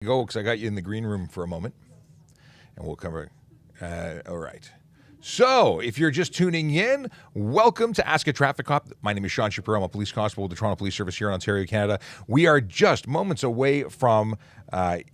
Go, because I got you in the green room for a moment, and we'll cover. All right. So, if you're just tuning in, welcome to Ask a Traffic Cop. My name is Sean Shapiro. I'm a police constable with the Toronto Police Service here in Ontario, Canada. We are just moments away from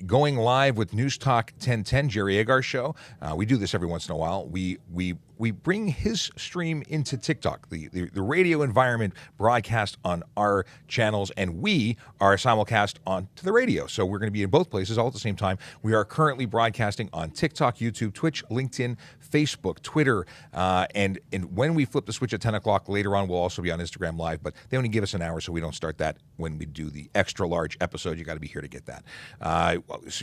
going live with News Talk 1010, Jerry Agar Show. We do this every once in a while. We bring his stream into TikTok, the radio environment broadcast on our channels, and we are simulcast on to the radio. So we're going to be in both places all at the same time. We are currently broadcasting on TikTok, YouTube, Twitch, LinkedIn, Facebook, Twitter, and when we flip the switch at 10 o'clock later on, we'll also be on Instagram Live, but they only give us an hour, so we don't start that when we do the extra large episode. You got to be here to get that.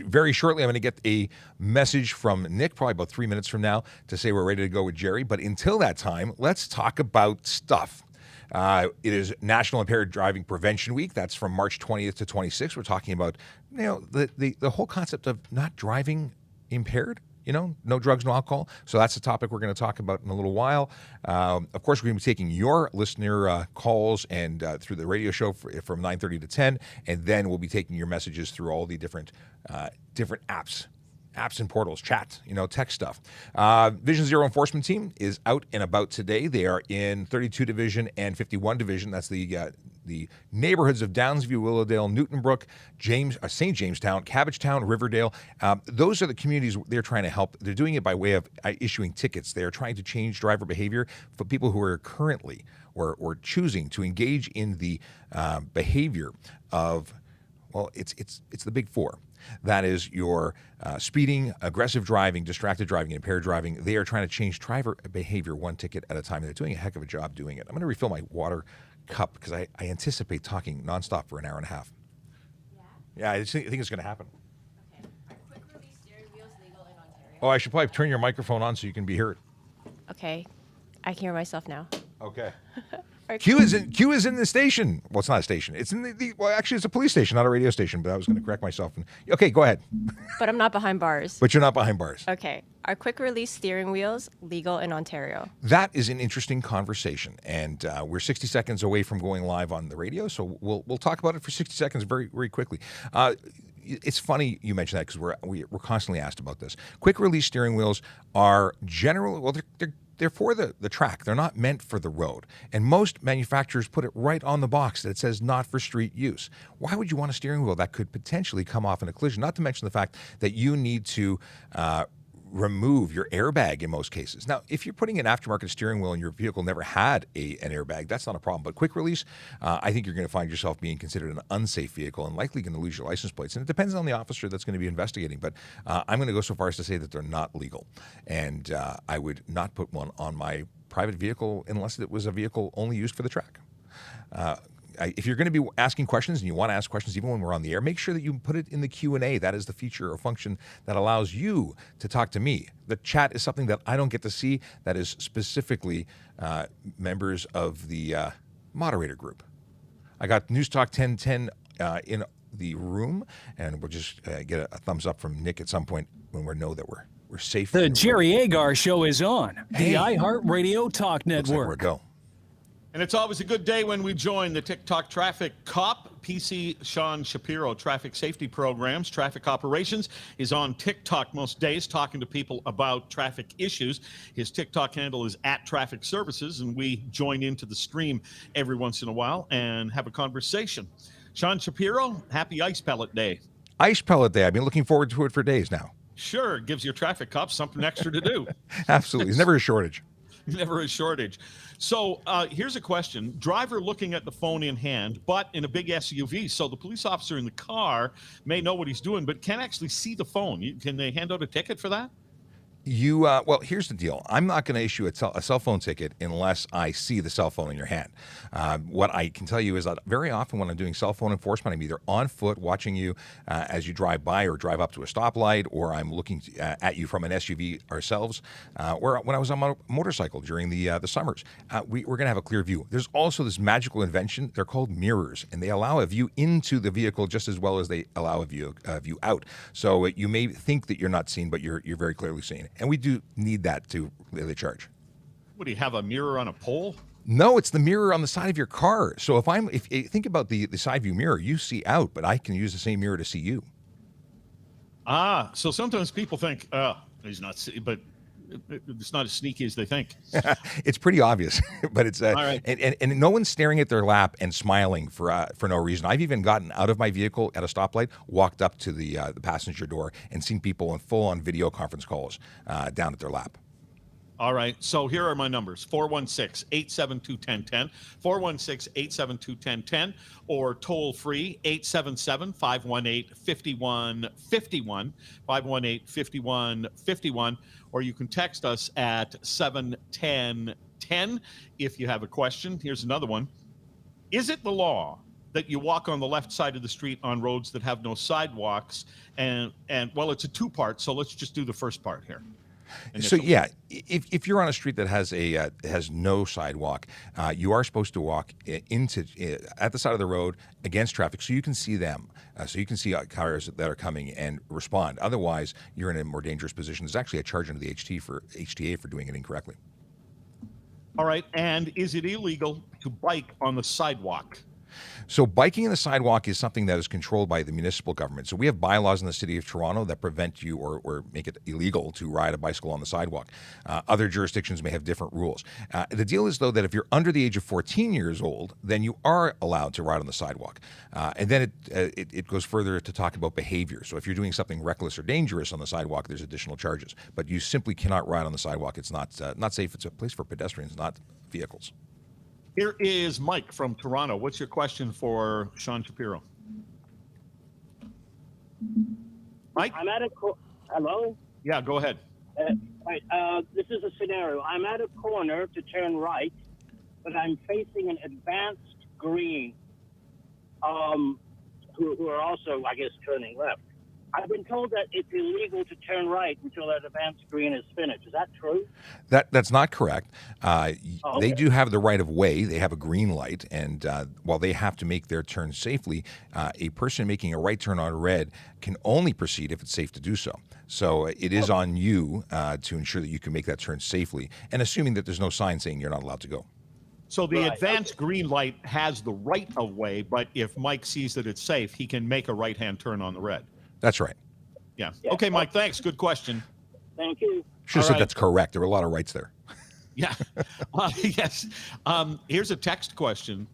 Very shortly, I'm going to get a message from Nick, probably about 3 minutes from now, to say we're ready to go with Jerry. But until that time, let's talk about stuff. It is National Impaired Driving Prevention Week. That's from March 20th to 26th. We're talking about, the whole concept of not driving impaired. No drugs, no alcohol. So that's the topic we're going to talk about in a little while. Of course, we're going to be taking your listener calls and through the radio show from 9:30 to 10, and then we'll be taking your messages through all the different apps and portals, chat, tech stuff. Vision Zero Enforcement Team is out and about today. They are in 32 Division and 51 Division. That's the neighborhoods of Downsview, Willowdale, Newtonbrook, St. Jamestown, Cabbagetown, Riverdale. Those are the communities they're trying to help. They're doing it by way of issuing tickets. They're trying to change driver behavior for people who are currently or choosing to engage in the behavior of, it's the big four. That is your speeding, aggressive driving, distracted driving, and impaired driving. They are trying to change driver behavior one ticket at a time, and they're doing a heck of a job doing it. I'm going to refill my water cup because I anticipate talking nonstop for an hour and a half. Yeah, I think it's going to happen. Okay. Are quick release steering wheels legal in Ontario? Oh, I should probably turn your microphone on so you can be heard. Okay. I can hear myself now. Okay. Q is in the station. Well, it's not a station. It's in actually, it's a police station, not a radio station. But I was going to correct myself. Okay, go ahead. But I'm not behind bars. But you're not behind bars. Okay. Are quick release steering wheels legal in Ontario? That is an interesting conversation, and we're 60 seconds away from going live on the radio. So we'll talk about it for 60 seconds very, very quickly. It's funny you mention that because we're constantly asked about this. Quick release steering wheels are generally they're for the track. They're not meant for the road. And most manufacturers put it right on the box that it says not for street use. Why would you want a steering wheel that could potentially come off in a collision? Not to mention the fact that you need to remove your airbag in most cases. Now, if you're putting an aftermarket steering wheel and your vehicle never had an airbag, that's not a problem. But quick release, I think you're going to find yourself being considered an unsafe vehicle and likely going to lose your license plates. And it depends on the officer that's going to be investigating. But I'm going to go so far as to say that they're not legal. And I would not put one on my private vehicle unless it was a vehicle only used for the track. If you're going to be asking questions and you want to ask questions even when we're on the air, make sure that you put it in the Q&A. That is the feature or function that allows you to talk to me. The chat is something that I don't get to see. That is specifically members of the moderator group. I got News Talk 1010 in the room, and we'll just get a thumbs up from Nick at some point when we know that we're safe. The Jerry Agar Show is on Hey. the iHeartRadio Talk Looks Network. like we're go. And it's always a good day when we join the TikTok Traffic Cop. PC Sean Shapiro, Traffic Safety Programs, Traffic Operations, is on TikTok most days talking to people about traffic issues. His TikTok handle is @Traffic Services, and we join into the stream every once in a while and have a conversation. Sean Shapiro, happy Ice Pellet Day. Ice Pellet Day. I've been looking forward to it for days now. Sure, it gives your traffic cops something extra to do. Absolutely. There's never a shortage. Never a shortage. So here's a question. Driver looking at the phone in hand, but in a big SUV. So the police officer in the car may know what he's doing, but can't actually see the phone. Can they hand out a ticket for that? Well, here's the deal. I'm not going to issue a cell phone ticket unless I see the cell phone in your hand. What I can tell you is that very often when I'm doing cell phone enforcement, I'm either on foot watching you as you drive by or drive up to a stoplight, or I'm looking at you from an SUV ourselves. Or when I was on my motorcycle during the summers, we're going to have a clear view. There's also this magical invention. They're called mirrors, and they allow a view into the vehicle just as well as they allow a view out. So you may think that you're not seen, but you're very clearly seen. And we do need that to really charge. Would he have a mirror on a pole? No, it's the mirror on the side of your car. So if think about the side view mirror, you see out, but I can use the same mirror to see you. So sometimes people think, he's not, but it's not as sneaky as they think. It's pretty obvious, but it's All right. and no one's staring at their lap and smiling for no reason. I've even gotten out of my vehicle at a stoplight, walked up to the passenger door, and seen people in full-on video conference calls down at their lap. All right. So here are my numbers: 416-872-1010, 416-872-1010, or toll free 877-518-5151, 518-5151, or you can text us at 71010 if you have a question. Here's another one: is it the law that you walk on the left side of the street on roads that have no sidewalks? And well, it's a two-part, so let's just do the first part here. So yeah, if you're on a street that has no sidewalk, you are supposed to walk into at the side of the road against traffic, so you can see them, so you can see cars that are coming and respond. Otherwise, you're in a more dangerous position. There's actually a charge under the HTA for doing it incorrectly. All right, and is it illegal to bike on the sidewalk? So biking in the sidewalk is something that is controlled by the municipal government. So we have bylaws in the city of Toronto that prevent you or make it illegal to ride a bicycle on the sidewalk. Other jurisdictions may have different rules. The deal is, though, that if you're under the age of 14 years old, then you are allowed to ride on the sidewalk. And then it goes further to talk about behavior. So if you're doing something reckless or dangerous on the sidewalk, there's additional charges. But you simply cannot ride on the sidewalk. It's not safe. It's a place for pedestrians, not vehicles. Here is Mike from Toronto. What's your question for Sean Shapiro? Mike? I'm at a hello. Yeah, go ahead. Right. This is a scenario. I'm at a corner to turn right, but I'm facing an advanced green, who are also, I guess, turning left. I've been told that it's illegal to turn right until that advanced green is finished. Is that true? That's not correct. Okay. They do have the right of way. They have a green light, and while they have to make their turn safely, a person making a right turn on red can only proceed if it's safe to do so. So it is on you to ensure that you can make that turn safely, and assuming that there's no sign saying you're not allowed to go. So the advanced green light has the right of way, but if Mike sees that it's safe, he can make a right-hand turn on the red. That's right. Yeah. Okay, Mike, thanks. Good question. Thank you. Should have said that's correct. There were a lot of rights there. Yeah. Yes. Here's a text question.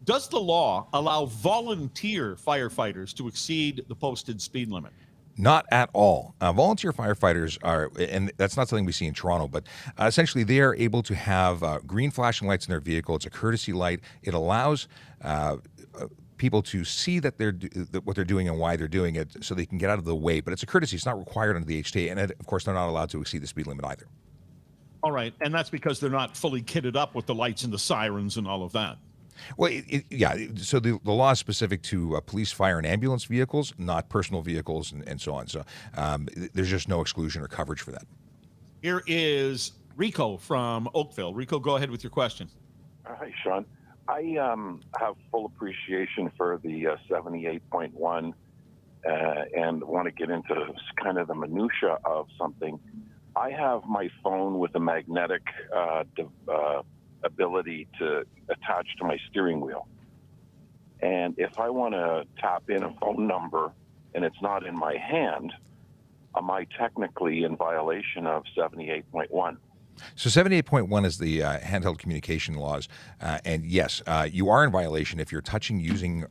Does the law allow volunteer firefighters to exceed the posted speed limit? Not at all. Volunteer firefighters are, and that's not something we see in Toronto, but essentially they are able to have green flashing lights in their vehicle. It's a courtesy light. It allows people to see that what they're doing and why they're doing it, so they can get out of the way. But it's a courtesy; it's not required under the HTA, and of course, they're not allowed to exceed the speed limit either. All right, and that's because they're not fully kitted up with the lights and the sirens and all of that. Well, yeah. So the law is specific to police, fire, and ambulance vehicles, not personal vehicles, and so on. So there's just no exclusion or coverage for that. Here is Rico from Oakville. Rico, go ahead with your question. Hi, Sean. I have full appreciation for the 78.1 and want to get into kind of the minutia of something. I have my phone with a magnetic ability to attach to my steering wheel. And if I want to tap in a phone number and it's not in my hand, am I technically in violation of 78.1? So 78.1 is the handheld communication laws, and yes, you are in violation if you're touching, using,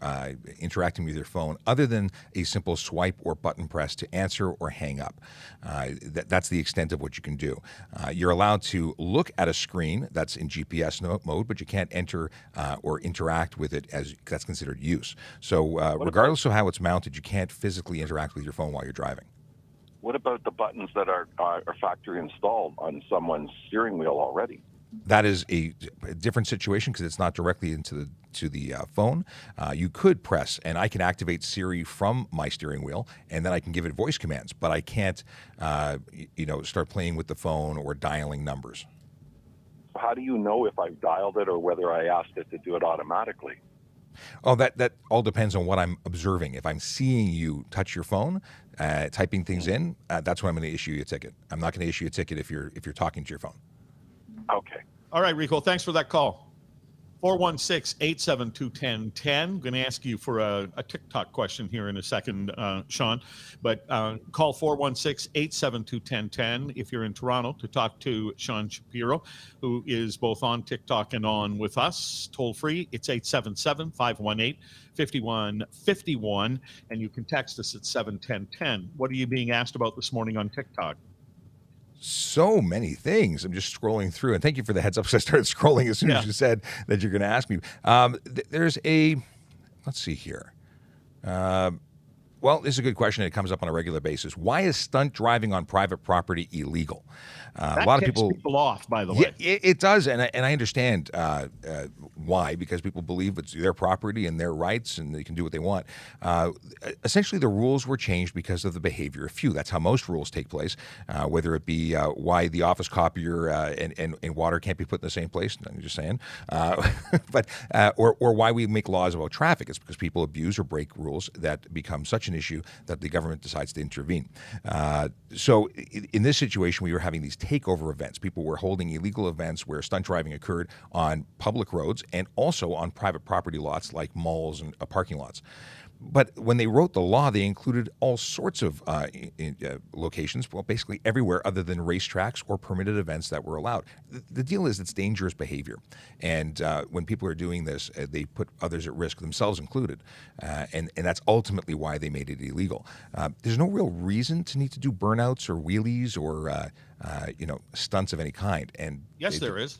interacting with your phone other than a simple swipe or button press to answer or hang up. That's the extent of what you can do. You're allowed to look at a screen that's in GPS mode, but you can't enter or interact with it as that's considered use. So regardless of how it's mounted, you can't physically interact with your phone while you're driving. What about the buttons that are factory installed on someone's steering wheel already? That is a different situation because it's not directly into the phone. You could press, and I can activate Siri from my steering wheel, and then I can give it voice commands. But I can't, start playing with the phone or dialing numbers. How do you know if I've dialed it or whether I asked it to do it automatically? Oh, that all depends on what I'm observing. If I'm seeing you touch your phone, typing things in, that's when I'm going to issue you a ticket. I'm not going to issue you a ticket if you're talking to your phone. Okay. All right, Rico. Thanks for that call. 416-872-1010. I'm going to ask you for a TikTok question here in a second, Sean. But call 416-872-1010 if you're in Toronto to talk to Sean Shapiro, who is both on TikTok and on with us. Toll free, it's 877-518-5151. And you can text us at 71010. What are you being asked about this morning on TikTok? So many things. I'm just scrolling through, and thank you for the heads up because I started scrolling as soon as you said that you're going to ask me. There's a, let's see here. Well, this is a good question. It comes up on a regular basis. Why is stunt driving on private property illegal? That a lot of ticks people off, by the way. Yeah, it does, and I understand why, because people believe it's their property and their rights, and they can do what they want. Essentially, the rules were changed because of the behavior of few. That's how most rules take place, whether it be why the office copier and water can't be put in the same place. I'm just saying, but or why we make laws about traffic. It's because people abuse or break rules that become such an issue that the government decides to intervene. So in this situation, we were having these takeover events. People were holding illegal events where stunt driving occurred on public roads and also on private property lots like malls and parking lots. But when they wrote the law, they included all sorts of locations, well, basically everywhere other than racetracks or permitted events that were allowed. The deal is it's dangerous behavior. And when people are doing this, they put others at risk, themselves included. And that's ultimately why they made it illegal. There's no real reason to need to do burnouts or wheelies or stunts of any kind. And yes, there is.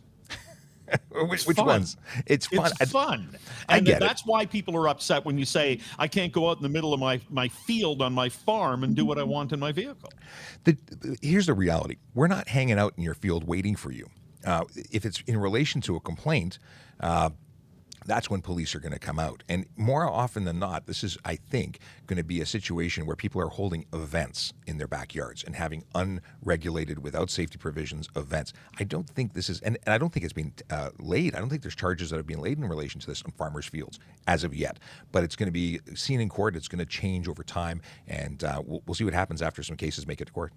Which ones? It's fun. It's fun. I And get that's why people are upset when you say, I can't go out in the middle of my field on my farm and do what I want in my vehicle. Here's the reality. We're not hanging out in your field waiting for you. If it's in relation to a complaint, that's when police are going to come out. And more often than not, this is, I think, going to be a situation where people are holding events in their backyards and having unregulated, without safety provisions, events. I don't think this is, and I don't think it's been laid. I don't think there's charges that have been laid in relation to this on farmers' fields as of yet. But it's going to be seen in court. It's going to change over time. And we'll see what happens after some cases make it to court.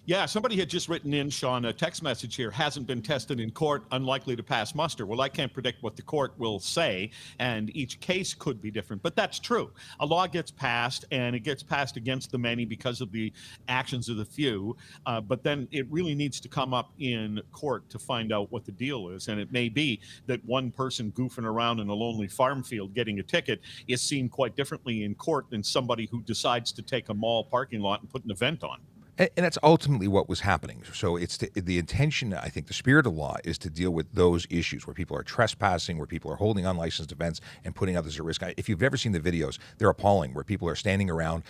Yeah, somebody had just written in, Sean, a text message here, hasn't been tested in court, unlikely to pass muster. Well, I can't predict what the court will say, and each case could be different. But that's true. A law gets passed, and it gets passed against the many because of the actions of the few. But then it really needs to come up in court to find out what the deal is. And it may be that one person goofing around in a lonely farm field getting a ticket is seen quite differently in court than somebody who decides to take a mall parking lot and put an event on. And that's ultimately what was happening. So it's the intention, I think, the spirit of the law is to deal with those issues where people are trespassing, where people are holding unlicensed events and putting others at risk. If you've ever seen the videos, they're appalling, where people are standing around,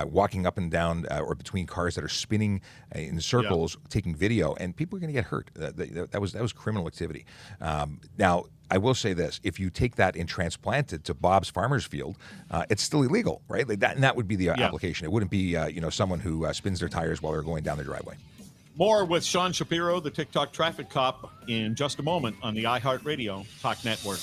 walking up and down or between cars that are spinning in circles, taking video, and people are going to get hurt. That was criminal activity. Now, I will say this: if you take that and transplant it to Bob's farmer's field, it's still illegal, right? Like that, and that would be the application. It wouldn't be, someone who spins their tires while they're going down their driveway. More with Sean Shapiro, the TikTok traffic cop, in just a moment on the iHeartRadio Talk Network.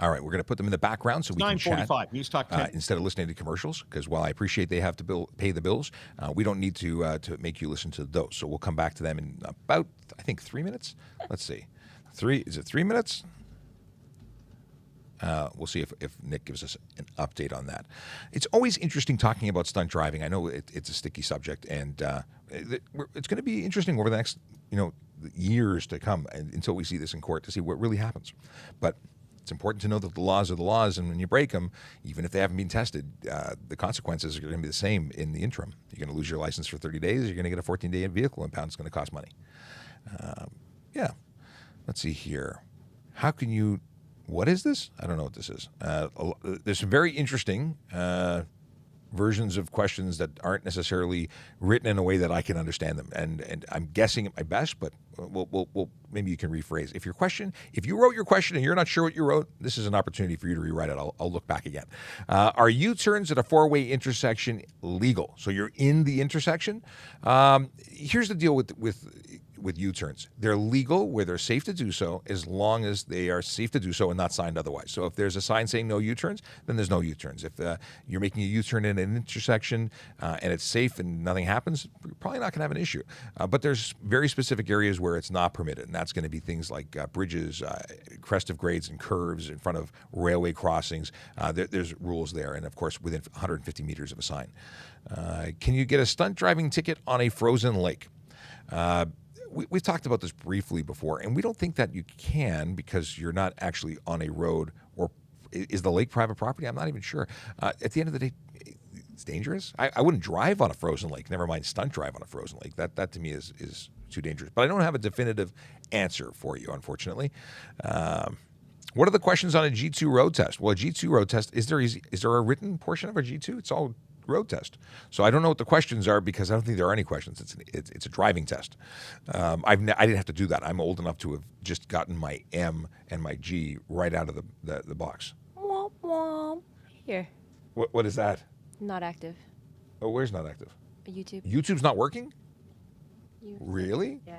All right, we're going to put them in the background so we can chat 9:45 News Talk 10. Instead of listening to commercials. Because while I appreciate they have to pay the bills, we don't need to make you listen to those. So we'll come back to them in about, I think, 3 minutes. Let's see. Is it 3 minutes? We'll see if Nick gives us an update on that. It's always interesting talking about stunt driving. I know it's a sticky subject, and it's going to be interesting over the next years to come until we see this in court to see what really happens. But it's important to know that the laws are the laws, and when you break them, even if they haven't been tested, the consequences are going to be the same in the interim. You're going to lose your license for 30 days. You're going to get a 14-day vehicle impound. It's going to cost money. Let's see here. How can you... What is this? I don't know what this is. There's some very interesting versions of questions that aren't necessarily written in a way that I can understand them. And I'm guessing at my best, but we'll maybe you can rephrase. If you wrote your question and you're not sure what you wrote, this is an opportunity for you to rewrite it. I'll look back again. Are U-turns at a four-way intersection legal? So you're in the intersection. Here's the deal with with U-turns. They're legal where they're safe to do so as long as they are safe to do so and not signed otherwise. So if there's a sign saying no U-turns, then there's no U-turns. If you're making a U-turn in an intersection and it's safe and nothing happens, you're probably not going to have an issue. But there's very specific areas where it's not permitted, and that's going to be things like bridges, crest of grades and curves in front of railway crossings. There's rules there, and of course within 150 meters of a sign. Can you get a stunt driving ticket on a frozen lake? We've talked about this briefly before, and we don't think that you can because you're not actually on a road. Or is the lake private property? I'm not even sure. At the end of the day, it's dangerous. I wouldn't drive on a frozen lake, never mind stunt drive on a frozen lake. That to me is too dangerous. But I don't have a definitive answer for you, unfortunately. What are the questions on a G2 road test? Well, a G2 road test, is there a written portion of a G2? It's all road test. So I don't know what the questions are because I don't think there are any questions. It's a driving test. I didn't have to do that. I'm old enough to have just gotten my M and my G right out of the box. Womp womp. Here. What is that? Not active. Oh, where's not active? YouTube. YouTube's not working? Really? Yeah.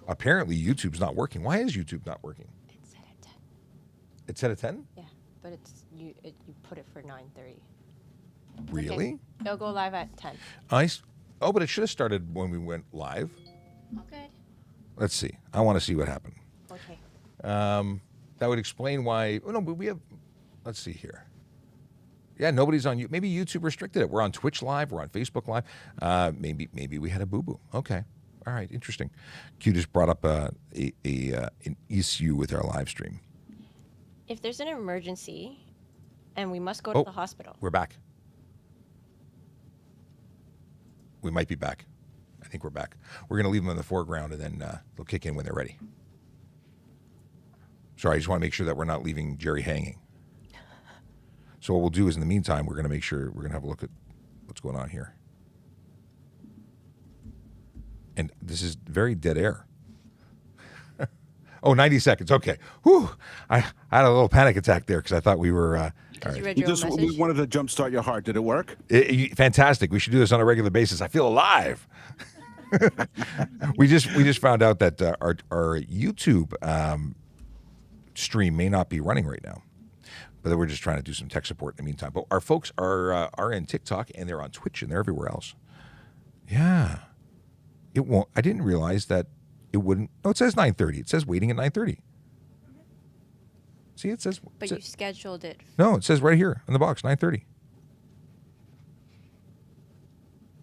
Apparently YouTube's not working. Why is YouTube not working? It's set at 10. It's set at 10? Yeah, but you put it for 9:30. Really? Okay. It'll go live at 10. But it should have started when we went live. Oh, good. Let's see. I want to see what happened. Okay. That would explain why. Oh no, but we have. Let's see here. Yeah, nobody's on you. Maybe YouTube restricted it. We're on Twitch Live. We're on Facebook Live. Maybe we had a boo-boo. Okay. All right. Interesting. Q just brought up an issue with our live stream. If there's an emergency and we must go to the hospital. We're back. We might be back. I think we're back. We're going to leave them in the foreground, and then they'll kick in when they're ready. Sorry, I just want to make sure that we're not leaving Jerry hanging. So what we'll do is, in the meantime, we're going to make sure we're going to have a look at what's going on here. And this is very dead air. 90 seconds. Okay. Whew. I had a little panic attack there because I thought we were... Did you read your own message? We wanted to jumpstart your heart. Did it work? Fantastic. We should do this on a regular basis. I feel alive. We just found out that our YouTube stream may not be running right now, but we're just trying to do some tech support in the meantime. But our folks are in TikTok and they're on Twitch and they're everywhere else. Yeah, it won't. I didn't realize that it wouldn't. No, it says 9:30. It says waiting at 9:30. See, it says. But you scheduled it. No, it says right here in the box 9:30.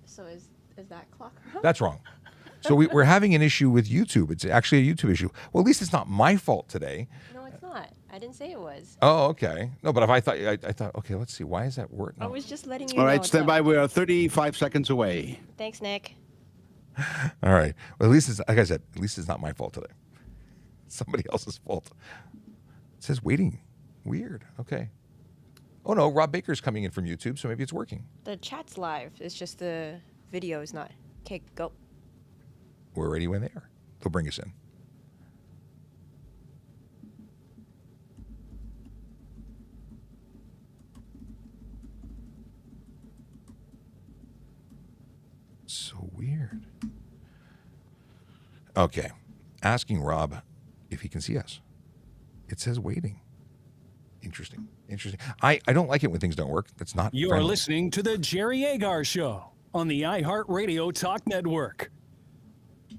So is that clock wrong? That's wrong. So we're having an issue with YouTube. It's actually a YouTube issue. Well, at least it's not my fault today. No, it's not. I didn't say it was. Oh, okay. No, but if I thought, okay, let's see. Why is that word? No. I was just letting you All know. right, stand by. We are 35 seconds away. Thanks, Nick. All right. Well, at least it's, like I said, at least it's not my fault today. It's somebody else's fault. It says waiting. Weird. Okay. Oh, no. Rob Baker's coming in from YouTube, so maybe it's working. The chat's live. It's just the video is not. Okay, go. We're ready when they are. They'll bring us in. So weird. Okay. Asking Rob if he can see us. It says waiting. Interesting. I don't like it when things don't work. That's not You're friendly. listening to the Jerry Agar Show on the iHeartRadio Talk Network.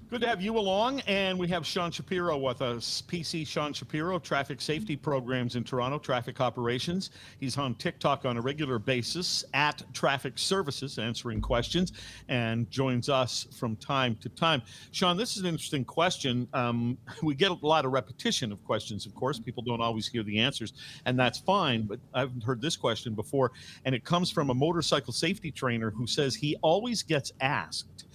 Good to have you along, and we have Sean Shapiro with us. PC Sean Shapiro, traffic safety programs in Toronto, traffic operations. He's on TikTok on a regular basis at Traffic Services, answering questions, and joins us from time to time. Sean, this is an interesting question. We get a lot of repetition of questions, of course. People don't always hear the answers, and that's fine, but I've heard this question before, and it comes from a motorcycle safety trainer who says he always gets asked,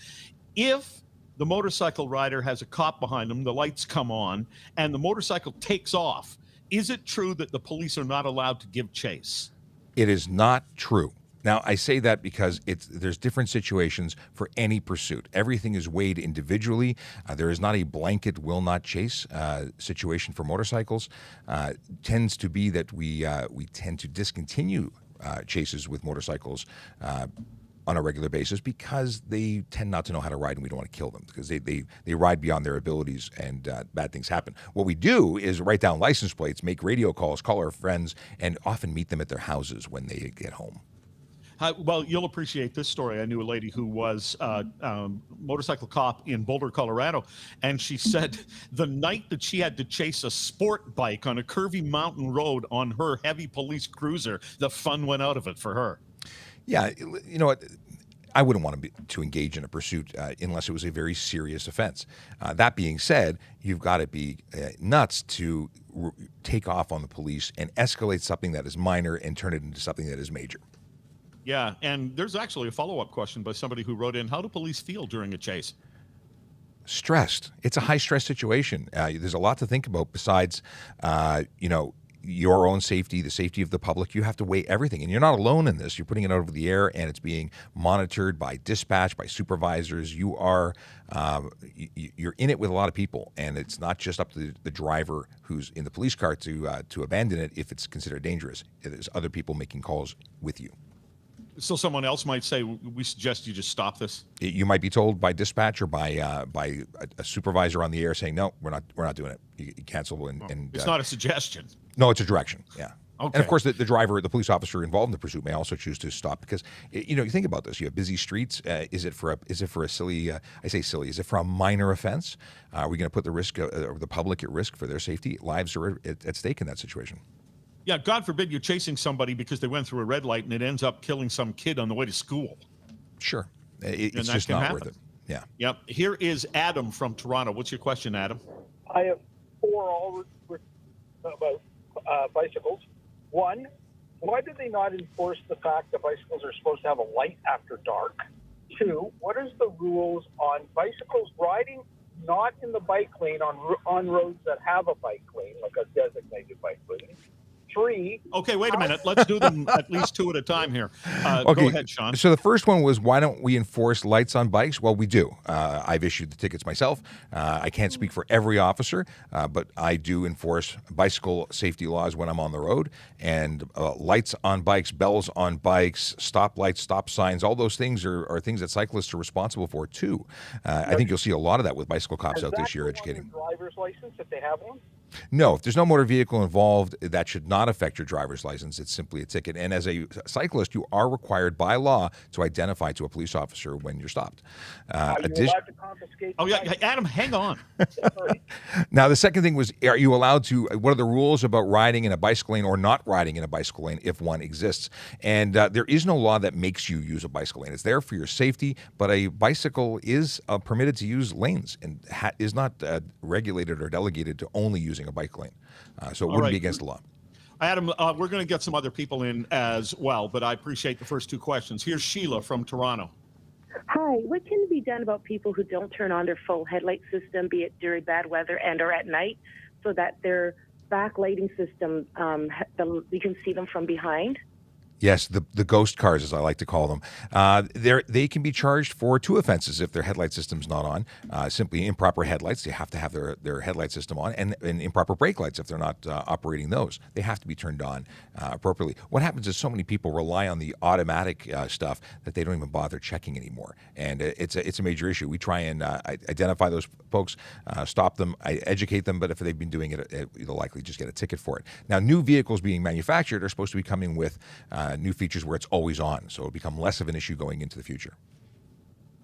if the motorcycle rider has a cop behind him, the lights come on, and the motorcycle takes off, is it true that the police are not allowed to give chase? It is not true. Now, I say that because there's different situations for any pursuit. Everything is weighed individually. There is not a blanket will not chase situation for motorcycles. Tends to be that we tend to discontinue chases with motorcycles on a regular basis because they tend not to know how to ride, and we don't want to kill them because they ride beyond their abilities, and bad things happen. What we do is write down license plates, make radio calls, call our friends, and often meet them at their houses when they get home. Well, you'll appreciate this story. I knew a lady who was a motorcycle cop in Boulder, Colorado, and she said the night that she had to chase a sport bike on a curvy mountain road on her heavy police cruiser, the fun went out of it for her. Yeah, you know what? I wouldn't want to engage in a pursuit unless it was a very serious offense. That being said, you've got to be nuts to take off on the police and escalate something that is minor and turn it into something that is major. Yeah, and there's actually a follow-up question by somebody who wrote in, how do police feel during a chase? Stressed. It's a high-stress situation. There's a lot to think about besides, your own safety, the safety of the public. You have to weigh everything, and you're not alone in this. You're putting it out over the air, and it's being monitored by dispatch, by supervisors. You are, you're in it with a lot of people, and it's not just up to the driver who's in the police car to abandon it if it's considered dangerous. There's other people making calls with you. So someone else might say, we suggest you just stop this. You might be told by dispatch or by a supervisor on the air saying, no, we're not doing it. You cancel and it's not a suggestion. No, it's a direction. Yeah. Okay. And of course, the driver, the police officer involved in the pursuit may also choose to stop because, you think about this. You have busy streets. Is it for a silly? I say silly. Is it for a minor offense? Are we going to put the risk of the public at risk for their safety? Lives are at stake in that situation. Yeah, God forbid you're chasing somebody because they went through a red light and it ends up killing some kid on the way to school. Sure. It's just not worth it. Yeah. Yep. Here is Adam from Toronto. What's your question, Adam? I have four all about bicycles. One, why do they not enforce the fact that bicycles are supposed to have a light after dark? Two, what is the rules on bicycles riding not in the bike lane on roads that have a bike lane, like a designated bike lane? Three. Okay, wait a minute. Let's do them at least two at a time here. Okay. Go ahead, Sean. So the first one was, why don't we enforce lights on bikes? Well, we do. I've issued the tickets myself. I can't speak for every officer, but I do enforce bicycle safety laws when I'm on the road. And lights on bikes, bells on bikes, stop lights, stop signs, all those things are things that cyclists are responsible for too. I think you'll see a lot of that with bicycle cops out this year educating. Driver's license if they have one? No, if there's no motor vehicle involved, that should not affect your driver's license. It's simply a ticket. And as a cyclist, you are required by law to identify to a police officer when you're stopped. Are you allowed to confiscate? Oh, yeah, Adam, hang on. Now, the second thing was, are you allowed to, what are the rules about riding in a bicycle lane or not riding in a bicycle lane if one exists? And there is no law that makes you use a bicycle lane. It's there for your safety, but a bicycle is permitted to use lanes and is not regulated or delegated to only using a bike lane. So it wouldn't be against the law. Adam, we're going to get some other people in as well, but I appreciate the first two questions. Here's Sheila from Toronto. Hi, what can be done about people who don't turn on their full headlight system, be it during bad weather and or at night, so that their backlighting system, you can see them from behind? Yes, the ghost cars, as I like to call them. They can be charged for two offenses if their headlight system's not on. Simply improper headlights. They have to have their headlight system on, and improper brake lights if they're not operating those. They have to be turned on appropriately. What happens is so many people rely on the automatic stuff that they don't even bother checking anymore, and it's a major issue. We try and identify those folks, stop them, educate them, but if they've been doing it, they'll likely just get a ticket for it. Now, new vehicles being manufactured are supposed to be coming with new features where it's always on, so it'll become less of an issue going into the future.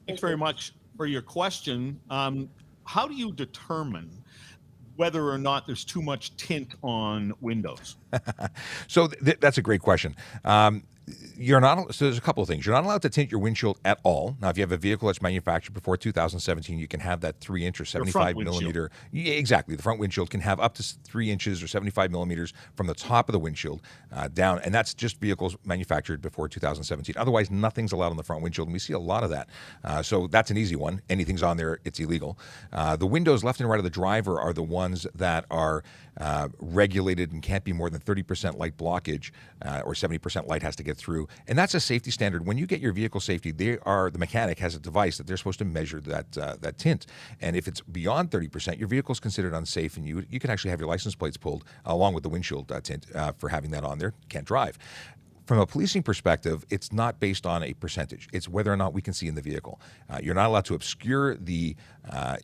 Thanks very much for your question. How do you determine whether or not there's too much tint on windows? So that's a great question. So there's a couple of things. You're not allowed to tint your windshield at all. Now, if you have a vehicle that's manufactured before 2017, you can have that 3-inch or 75 millimeter. Yeah, exactly. The front windshield can have up to 3 inches or 75 millimeters from the top of the windshield down. And that's just vehicles manufactured before 2017. Otherwise, nothing's allowed on the front windshield. And we see a lot of that. So that's an easy one. Anything's on there, it's illegal. The windows left and right of the driver are the ones that are regulated and can't be more than 30% light blockage or 70% light has to get through. And that's a safety standard. When you get your vehicle safety, the mechanic has a device that they're supposed to measure that tint. And if it's beyond 30%, your vehicle's considered unsafe, and you can actually have your license plates pulled along with the windshield tint for having that on there. Can't drive. from a policing perspective, it's not based on a percentage. It's whether or not we can see in the vehicle. You're not allowed to obscure the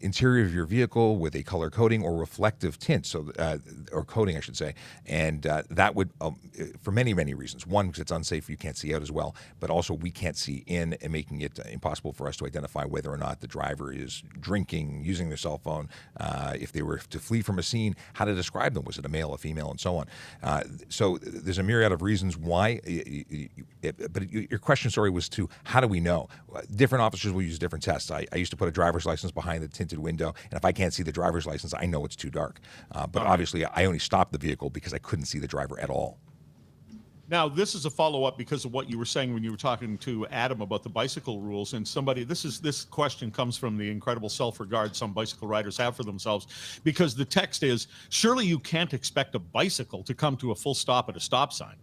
interior of your vehicle with a color coating or reflective tint, or coating, I should say. And that would, for many, many reasons. One, because it's unsafe, you can't see out as well, but also we can't see in, and making it impossible for us to identify whether or not the driver is drinking, using their cell phone, if they were to flee from a scene, how to describe them. Was it a male, a female, and so on. So there's a myriad of reasons why. But your question, sorry, was to how do we know? Different officers will use different tests. I used to put a driver's license behind the tinted window, and if I can't see the driver's license, I know it's too dark. But obviously, I only stopped the vehicle because I couldn't see the driver at all. Now, this is a follow-up because of what you were saying when you were talking to Adam about the bicycle rules. And this question comes from the incredible self-regard some bicycle riders have for themselves, because the text is, surely you can't expect a bicycle to come to a full stop at a stop sign.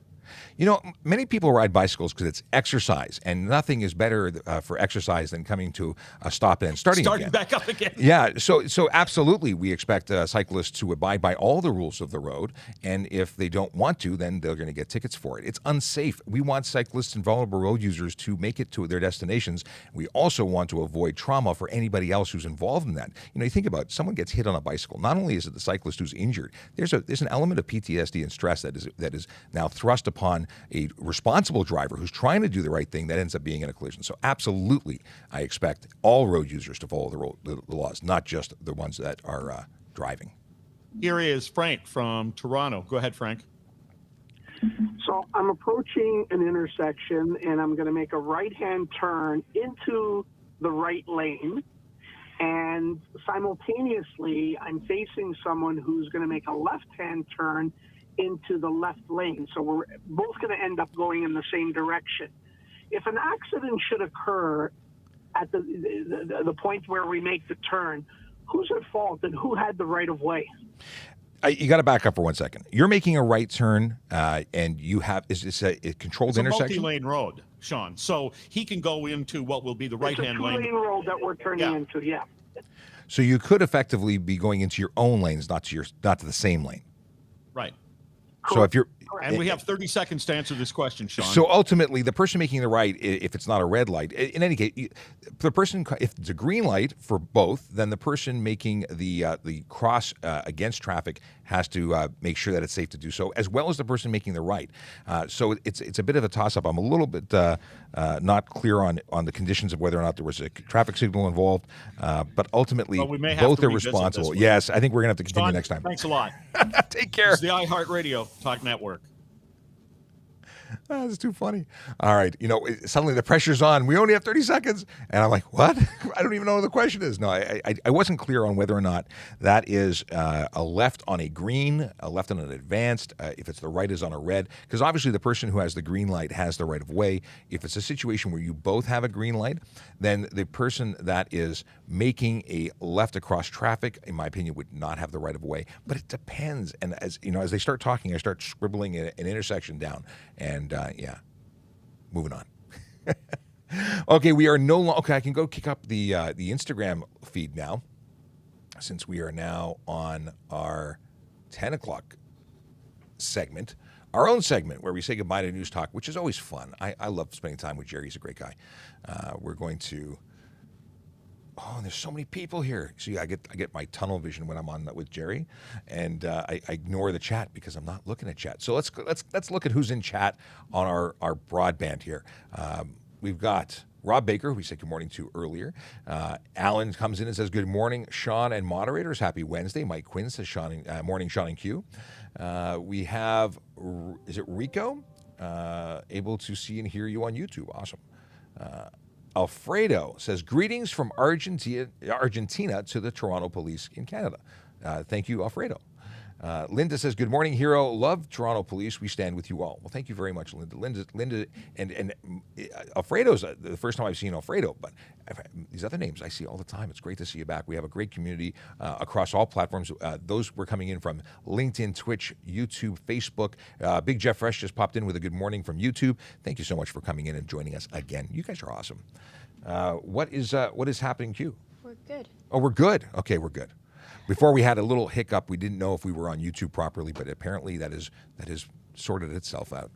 You know, many people ride bicycles because it's exercise, and nothing is better for exercise than coming to a stop and starting again. Back up again. Yeah, so absolutely, we expect cyclists to abide by all the rules of the road, and if they don't want to, then they're going to get tickets for it. It's unsafe. We want cyclists and vulnerable road users to make it to their destinations. We also want to avoid trauma for anybody else who's involved in that. You know, you think about it, someone gets hit on a bicycle. Not only is it the cyclist who's injured, there's an element of PTSD and stress that is now thrust upon a responsible driver who's trying to do the right thing that ends up being in a collision. So absolutely, I expect all road users to follow the laws, not just the ones that are driving. Here is Frank from Toronto. Go ahead, Frank. So I'm approaching an intersection, and I'm going to make a right-hand turn into the right lane. And simultaneously, I'm facing someone who's going to make a left-hand turn into the left lane. So we're both going to end up going in the same direction. If an accident should occur at the point where we make the turn, who's at fault and who had the right of way? You got to back up for 1 second. You're making a right turn, and you have is a controlled intersection? It's a multi-lane road, Sean. So he can go into what will be the right-hand lane. It's a two-lane road that we're turning into, yeah. So you could effectively be going into your own lanes, not to the same lane. Right. So if you're, and we have 30 seconds to answer this question, Sean. So ultimately, the person making the right, if it's not a red light, in any case, the person, if it's a green light for both, then the person making the cross against traffic has to make sure that it's safe to do so, as well as the person making the right. So it's a bit of a toss-up. I'm a little bit not clear on the conditions of whether or not there was a traffic signal involved, but ultimately, both are responsible. Yes, I think we're going to have to continue Sean, next time. Thanks a lot. Take care. It's the iHeartRadio Talk Network. That's too funny. All right. You know, suddenly the pressure's on. We only have 30 seconds. And I'm like, what? I don't even know what the question is. No, I wasn't clear on whether or not that is a left on a green, a left on an advanced, if it's the right is on a red. Because obviously the person who has the green light has the right of way. If it's a situation where you both have a green light, then the person that is making a left across traffic, in my opinion, would not have the right of way. But it depends. And as you know, as they start talking, I start scribbling an intersection down. And yeah, moving on. Okay, we are no longer. Okay, I can go kick up the Instagram feed now, since we are now on our 10 o'clock segment, our own segment where we say goodbye to News Talk, which is always fun. I love spending time with Jerry. He's a great guy. We're going to. Oh, there's so many people here. See, I get my tunnel vision when I'm on with Jerry, and I ignore the chat because I'm not looking at chat. So let's look at who's in chat on our broadband here. We've got Rob Baker, who we said good morning to earlier. Alan comes in and says good morning, Sean and moderators. Happy Wednesday. Mike Quinn says morning, Sean and Q. We have, is it Rico? Able to see and hear you on YouTube. Awesome. Alfredo says, greetings from Argentina to the Toronto Police in Canada. Thank you, Alfredo. Linda says, good morning, hero. Love Toronto Police. We stand with you all. Well, thank you very much, Linda. Linda and Alfredo's the first time I've seen Alfredo, but these other names I see all the time. It's great to see you back. We have a great community across all platforms. Those were coming in from LinkedIn, Twitch, YouTube, Facebook. Big Jeff Fresh just popped in with a good morning from YouTube. Thank you so much for coming in and joining us again. You guys are awesome. What is happening, Q? We're good. Oh, we're good. Okay, we're good. Before we had a little hiccup. We didn't know if we were on YouTube properly, but apparently that is sorted itself out.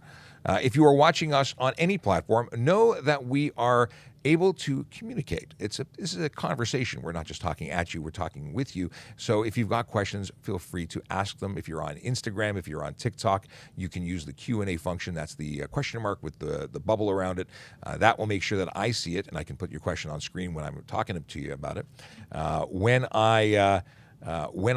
If you are watching us on any platform, know that we are able to communicate. This is a conversation. We're not just talking at you, we're talking with you. So if you've got questions, feel free to ask them. If you're on Instagram, if you're on TikTok, you can use the Q&A function. That's the question mark with the bubble around it. That will make sure that I see it and I can put your question on screen when I'm talking to you about it. When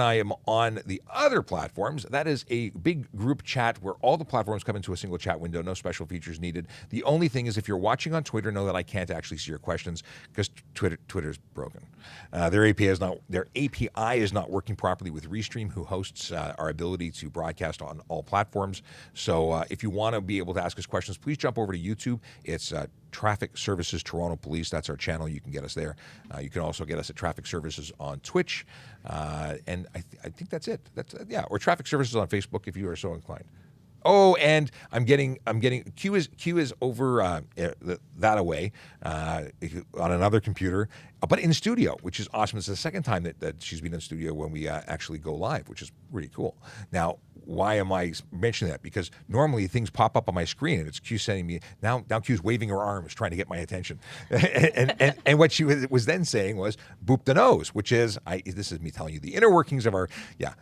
I am on the other platforms, that is a big group chat where all the platforms come into a single chat window, no special features needed. The only thing is if you're watching on Twitter, know that I can't actually see your questions because Twitter's broken. Their API is not working properly with Restream, who hosts our ability to broadcast on all platforms. So if you want to be able to ask us questions, please jump over to YouTube. It's Traffic Services Toronto Police. That's our channel. You can get us there. You can also get us at Traffic Services on Twitch. And I think that's it. Or Traffic Services on Facebook if you are so inclined. Oh, and I'm getting Q is over that away on another computer, but in studio, which is awesome. It's the second time that she's been in studio when we actually go live, which is really cool. Now, why am I mentioning that? Because normally things pop up on my screen and it's Q sending me, now Q's waving her arms trying to get my attention. and what she was then saying was, boop the nose, which is, this is me telling you the inner workings of our,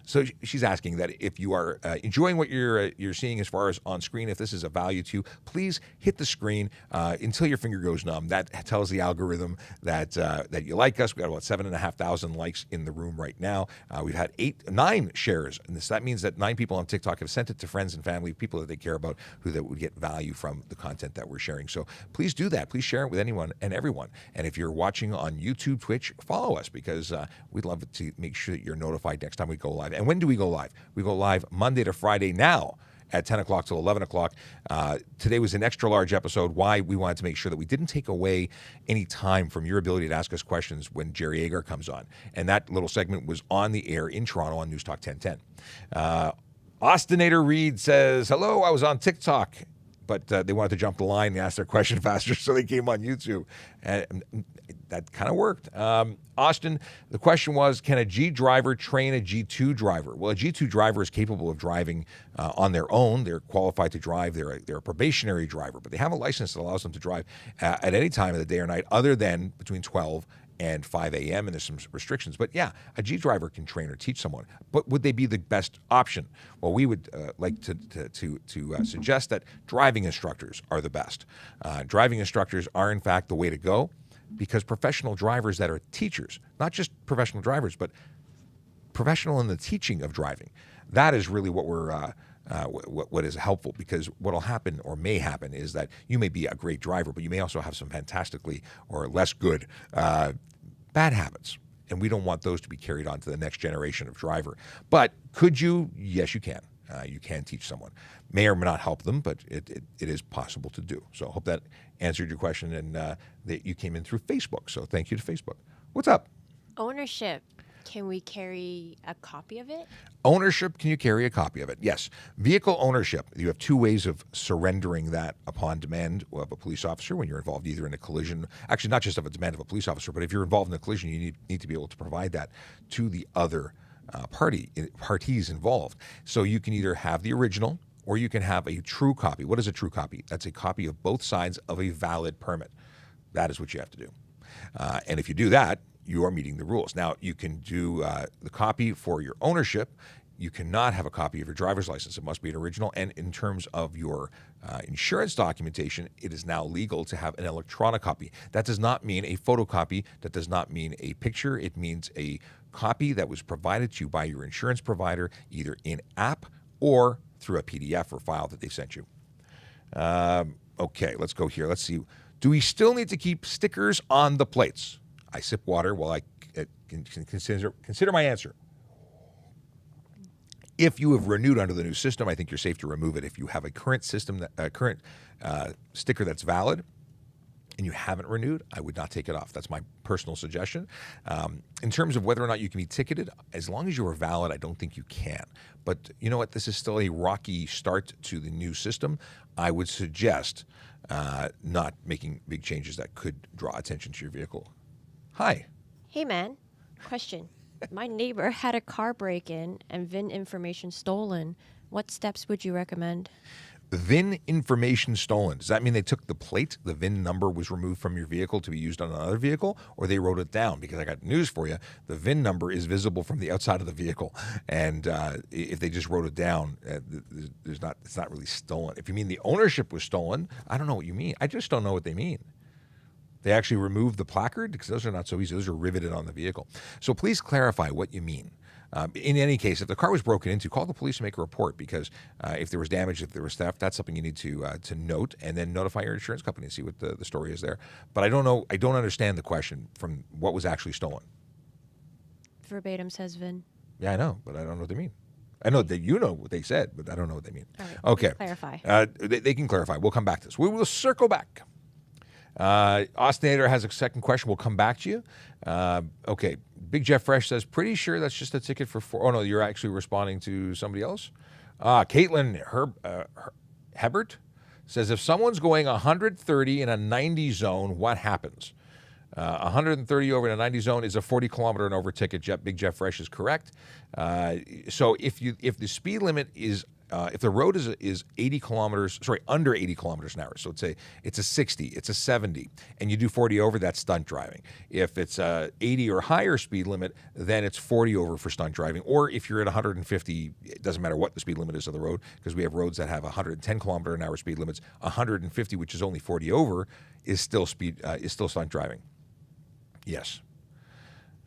So she's asking that if you are enjoying what you're seeing as far as on screen, if this is a value to you, please hit the screen until your finger goes numb. That tells the algorithm that you like us. We've got about 7,500 likes in the room right now. We've had 9 shares, and that means that 9 people on TikTok have sent it to friends and family, people that they care about, who that would get value from the content that we're sharing. So please do that. Please share it with anyone and everyone. And if you're watching on YouTube, Twitch, follow us because we'd love to make sure that you're notified next time we go live. And when do we go live? We go live Monday to Friday now at 10 o'clock till 11 o'clock. Today was an extra large episode. Why? We wanted to make sure that we didn't take away any time from your ability to ask us questions when Jerry Agar comes on. And that little segment was on the air in Toronto on News Talk 1010. Austinator Reed says, hello, I was on TikTok, but they wanted to jump the line and ask their question faster, so they came on YouTube. And that kind of worked. Austin, the question was, can a G driver train a G2 driver? Well, a G2 driver is capable of driving on their own. They're qualified to drive. They're a probationary driver, but they have a license that allows them to drive at any time of the day or night other than between 12 and 5 a.m., and there's some restrictions. But yeah, a G driver can train or teach someone. But would they be the best option? Well, we would like to suggest that driving instructors are the best. Driving instructors are, in fact, the way to go because professional drivers that are teachers, not just professional drivers, but professional in the teaching of driving, that is really what we're what is helpful, because what will happen or may happen is that you may be a great driver, but you may also have some fantastically or less good bad habits. And we don't want those to be carried on to the next generation of driver. But could you? Yes, you can. You can teach someone. May or may not help them, but it is possible to do. So I hope that answered your question and that you came in through Facebook. So thank you to Facebook. What's up? Ownership. Can we carry a copy of it? Ownership, can you carry a copy of it? Yes. Vehicle ownership, you have 2 ways of surrendering that upon demand of a police officer when you're involved either in a collision, actually not just of a demand of a police officer, but if you're involved in a collision, you need to be able to provide that to the other parties involved. So you can either have the original or you can have a true copy. What is a true copy? That's a copy of both sides of a valid permit. That is what you have to do. And if you do that, you are meeting the rules. Now, you can do the copy for your ownership. You cannot have a copy of your driver's license. It must be an original. And in terms of your insurance documentation, it is now legal to have an electronic copy. That does not mean a photocopy. That does not mean a picture. It means a copy that was provided to you by your insurance provider, either in app or through a PDF or file that they sent you. Okay, let's go here. Let's see. Do we still need to keep stickers on the plates? I sip water while I can consider my answer. If you have renewed under the new system, I think you're safe to remove it. If you have a current system, current sticker that's valid, and you haven't renewed, I would not take it off. That's my personal suggestion. In terms of whether or not you can be ticketed, as long as you are valid, I don't think you can. But you know what? This is still a rocky start to the new system. I would suggest not making big changes that could draw attention to your vehicle. Hi. Hey, man. Question. My neighbor had a car break-in and VIN information stolen. What steps would you recommend? VIN information stolen. Does that mean they took the plate, the VIN number was removed from your vehicle to be used on another vehicle, or they wrote it down? Because I got news for you. The VIN number is visible from the outside of the vehicle. And if they just wrote it down, it's not really stolen. If you mean the ownership was stolen, I don't know what you mean. I just don't know what they mean. They actually removed the placard, because those are not so easy. Those are riveted on the vehicle. So please clarify what you mean. In any case, if the car was broken into, call the police and make a report, because if there was damage, if there was theft, that's something you need to note, and then notify your insurance company and see what the story is there. But I don't know. I don't understand the question from what was actually stolen. Verbatim says VIN. Yeah, I know, but I don't know what they mean. I know that you know what they said, but I don't know what they mean. All right, okay. Clarify. They can clarify. We'll come back to this. We will circle back. Austinator has a second question. We'll come back to you. Okay. Big Jeff Fresh says, pretty sure that's just a ticket for four. Oh, no, you're actually responding to somebody else. Caitlin Hebert says, if someone's going 130 in a 90 zone, what happens? 130 over in a 90 zone is a 40 kilometer and over ticket. Big Jeff Fresh is correct. So if the speed limit is if the road is 80 kilometers, under 80 kilometers an hour, so it's a 60, it's a 70, and you do 40 over, that's stunt driving. If it's a 80 or higher speed limit, then it's 40 over for stunt driving. Or if you're at 150, it doesn't matter what the speed limit is of the road, because we have roads that have 110 kilometer an hour speed limits. 150, which is only 40 over, is still stunt driving. Yes.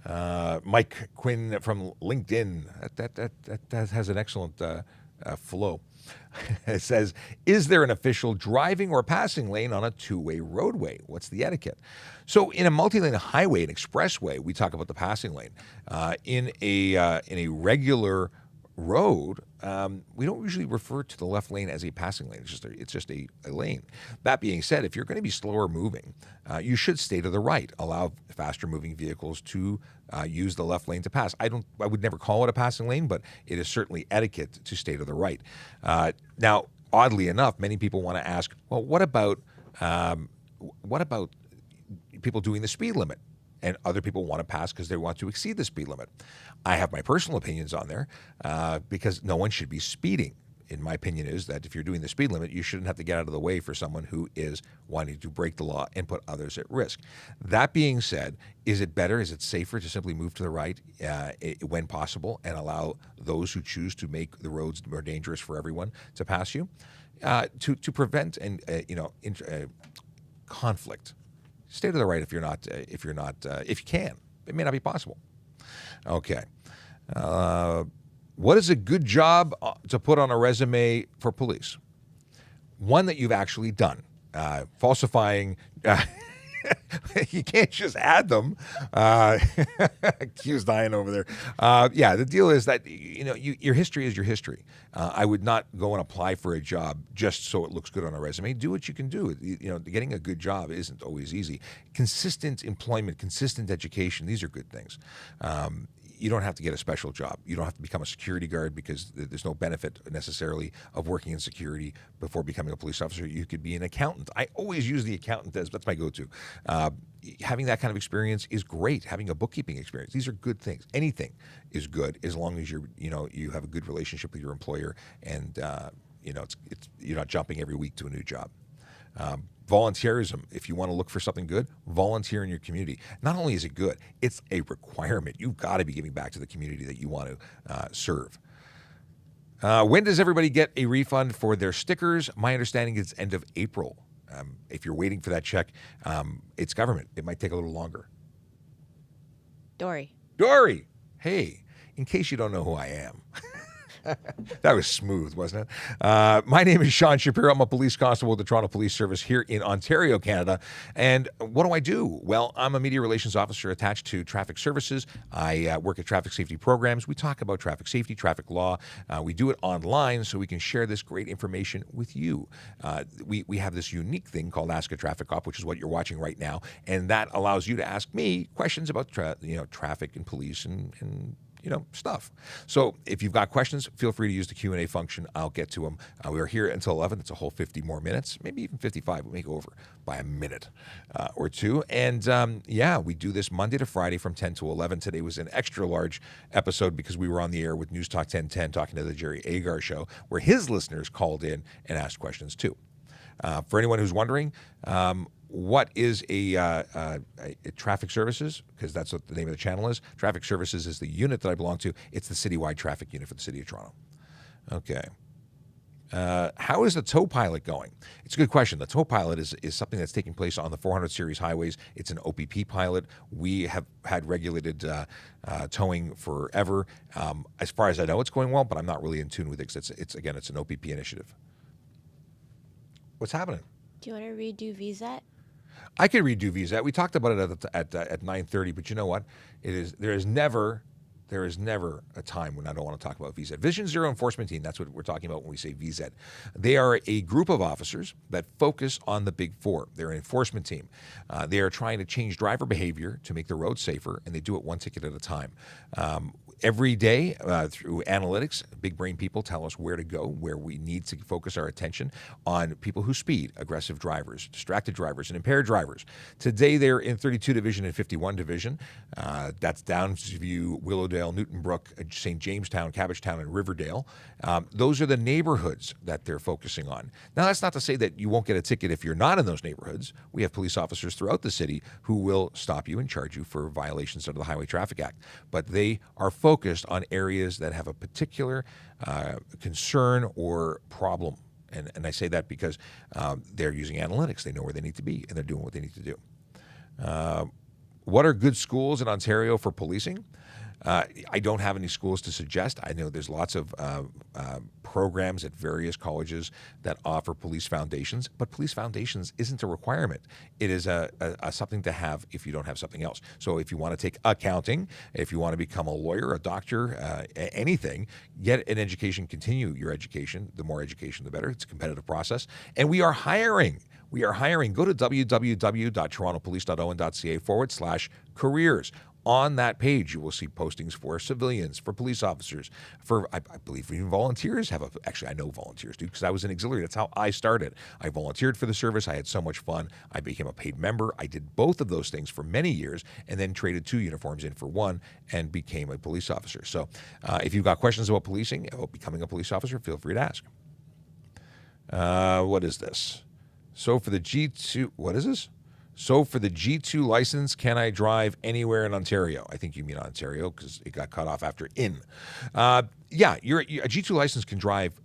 Mike Quinn from LinkedIn, that has an excellent flow. It says, is there an official driving or passing lane on a two-way roadway? What's the etiquette? So in a multi-lane highway, an expressway, we talk about the passing lane. In a regular road, we don't usually refer to the left lane as a passing lane. It's just a lane. That being said, if you're going to be slower moving, you should stay to the right. Allow faster moving vehicles to use the left lane to pass. I would never call it a passing lane, but it is certainly etiquette to stay to the right. Now, oddly enough, many people want to ask, well, what about people doing the speed limit? And other people want to pass because they want to exceed the speed limit. I have my personal opinions on there because no one should be speeding. In my opinion is that if you're doing the speed limit, you shouldn't have to get out of the way for someone who is wanting to break the law and put others at risk. That being said, is it safer to simply move to the right when possible and allow those who choose to make the roads more dangerous for everyone to pass you? To prevent conflict. Stay to the right if you can. It may not be possible. Okay. What is a good job to put on a resume for police? One that you've actually done. Falsifying. You can't just add them. Q's dying over there. The deal is that your history is your history. I would not go and apply for a job just so it looks good on a resume. Do what you can do. Getting a good job isn't always easy. Consistent employment, consistent education, these are good things. You don't have to get a special job. You don't have to become a security guard because there's no benefit necessarily of working in security before becoming a police officer. You could be an accountant. I always use the accountant that's my go-to. Having that kind of experience is great. Having a bookkeeping experience, these are good things. Anything is good as long as you have a good relationship with your employer and you're not jumping every week to a new job. Volunteerism, if you want to look for something good, volunteer in your community. Not only is it good, it's a requirement. You've got to be giving back to the community that you want to serve. When does everybody get a refund for their stickers? My understanding is end of April. If you're waiting for that check, it's government. It might take a little longer. Dory, hey, in case you don't know who I am. That was smooth, wasn't it? My name is Sean Shapiro. I'm a police constable with the Toronto Police Service here in Ontario, Canada. And what do? Well, I'm a media relations officer attached to traffic services. I work at traffic safety programs. We talk about traffic safety, traffic law. We do it online so we can share this great information with you. We have this unique thing called Ask a Traffic Cop, which is what you're watching right now. And that allows you to ask me questions about traffic and police and stuff. So if you've got questions, feel free to use the Q&A function. I'll get to them. We are here until 11. It's a whole 50 more minutes, maybe even 55. We may go over by a minute or two. And we do this Monday to Friday from 10 to 11. Today was an extra large episode because we were on the air with News Talk 1010 talking to the Jerry Agar Show, where his listeners called in and asked questions too. For anyone who's wondering, what is a traffic services? Because that's what the name of the channel is. Traffic services is the unit that I belong to. It's the citywide traffic unit for the city of Toronto. Okay. How is the tow pilot going? It's a good question. The tow pilot is something that's taking place on the 400 series highways. It's an OPP pilot. We have had regulated towing forever. As far as I know, it's going well, but I'm not really in tune with it because it's an OPP initiative. What's happening? Do you want to redo VSAT? I could redo VSAT. We talked about it at 9:30, but you know what? There is never a time when I don't want to talk about VSAT. Vision Zero Enforcement Team, that's what we're talking about when we say VSAT. They are a group of officers that focus on the big four. They're an enforcement team. They are trying to change driver behavior to make the road safer, and they do it one ticket at a time. Every day, through analytics, big brain people tell us where to go, where we need to focus our attention on people who speed, aggressive drivers, distracted drivers, and impaired drivers. Today, they're in 32 Division and 51 Division. That's Downsview, Willowdale, Newton Brook, St. Jamestown, Cabbagetown, and Riverdale. Those are the neighborhoods that they're focusing on. Now, that's not to say that you won't get a ticket if you're not in those neighborhoods. We have police officers throughout the city who will stop you and charge you for violations under the Highway Traffic Act. But they are focused on areas that have a particular concern or problem. And I say that because they're using analytics. They know where they need to be, and they're doing what they need to do. What are good schools in Ontario for policing? I don't have any schools to suggest. I know there's lots of programs at various colleges that offer police foundations, but police foundations isn't a requirement. It is a something to have if you don't have something else. So if you want to take accounting, if you want to become a lawyer, a doctor, anything, get an education, continue your education. The more education, the better. It's a competitive process. And we are hiring. We are hiring. Go to www.torontopolice.on.ca/careers. On that page, you will see postings for civilians, for police officers, for, I believe even volunteers actually, I know volunteers do, because I was an auxiliary. That's how I started. I volunteered for the service. I had so much fun. I became a paid member. I did both of those things for many years and then traded 2 uniforms in for 1 and became a police officer. So if you've got questions about policing, about becoming a police officer, feel free to ask. What is this? So for the G2, what is this? So for the G2 license, can I drive anywhere in Ontario? I think you mean Ontario because it got cut off after in. Yeah, a G2 license can drive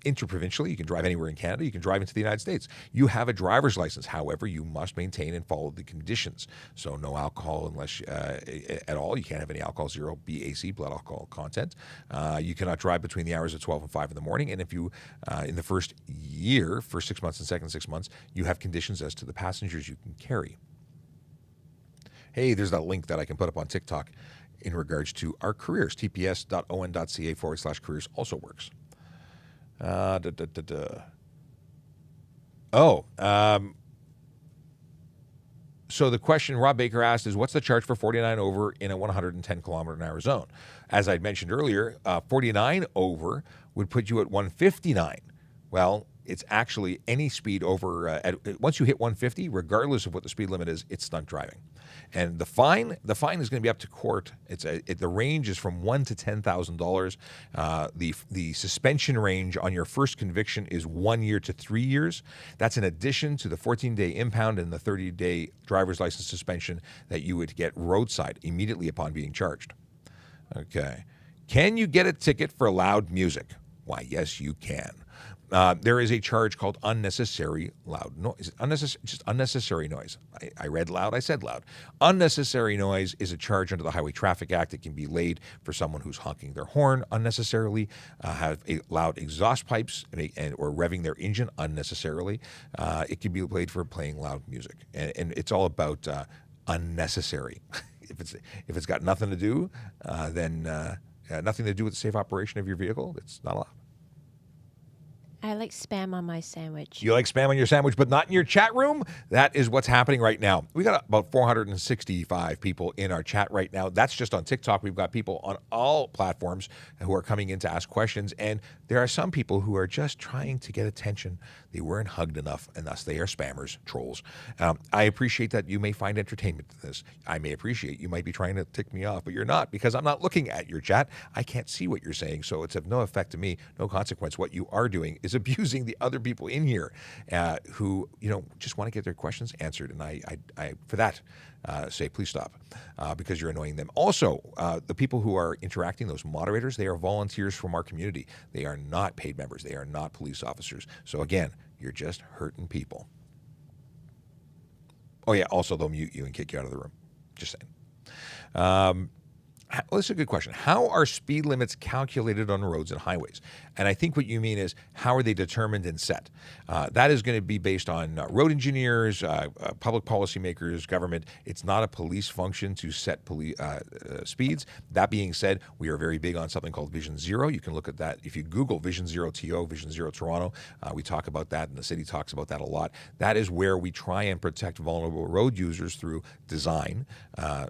interprovincially. You can drive anywhere in Canada. You can drive into the United States. You have a driver's license. However, you must maintain and follow the conditions. So no alcohol unless at all. You can't have any alcohol, 0 BAC, blood alcohol content. You cannot drive between the hours of 12 and 5 in the morning. And if you, in the first 6 months and second 6 months, you have conditions as to the passengers you can carry. Hey, there's that link that I can put up on TikTok in regards to our careers. tps.on.ca/careers also works. So the question Rob Baker asked is, what's the charge for 49 over in a 110 kilometer an hour zone? As I mentioned earlier, 49 over would put you at 159. Well, it's actually any speed over, once you hit 150, regardless of what the speed limit is, it's stunt driving. And the fine is going to be up to court. The range is from $1,000 to $10,000. The suspension range on your first conviction is 1 year to 3 years. That's in addition to the 14-day impound and the 30-day driver's license suspension that you would get roadside immediately upon being charged. Okay. Can you get a ticket for loud music? Why, yes, you can. There is a charge called unnecessary loud noise. Just unnecessary noise. I read loud, I said loud. Unnecessary noise is a charge under the Highway Traffic Act. It can be laid for someone who's honking their horn unnecessarily, have loud exhaust pipes, or revving their engine unnecessarily. It can be laid for playing loud music. And it's all about unnecessary. If it's got nothing to do, then nothing to do with the safe operation of your vehicle, it's not allowed. I like spam on my sandwich. You like spam on your sandwich, but not in your chat room? That is what's happening right now. We got about 465 people in our chat right now. That's just on TikTok. We've got people on all platforms who are coming in to ask questions. And there are some people who are just trying to get attention. They weren't hugged enough, and thus they are spammers, trolls. I appreciate that you may find entertainment in this. I may appreciate you might be trying to tick me off, but you're not, because I'm not looking at your chat. I can't see what you're saying, so it's of no effect to me, no consequence. What you are doing is abusing the other people in here who, just want to get their questions answered. And I for that, say, please stop, because you're annoying them. Also, the people who are interacting, those moderators, they are volunteers from our community. They are not paid members. They are not police officers. So again, you're just hurting people. Oh yeah, also they'll mute you and kick you out of the room. Just saying. Well, this is a good question. How are speed limits calculated on roads and highways? And I think what you mean is, how are they determined and set? That is going to be based on road engineers, public policymakers, government. It's not a police function to set speeds. That being said, we are very big on something called Vision Zero. You can look at that. If you Google Vision Zero TO, Vision Zero Toronto, we talk about that, and the city talks about that a lot. That is where we try and protect vulnerable road users through design,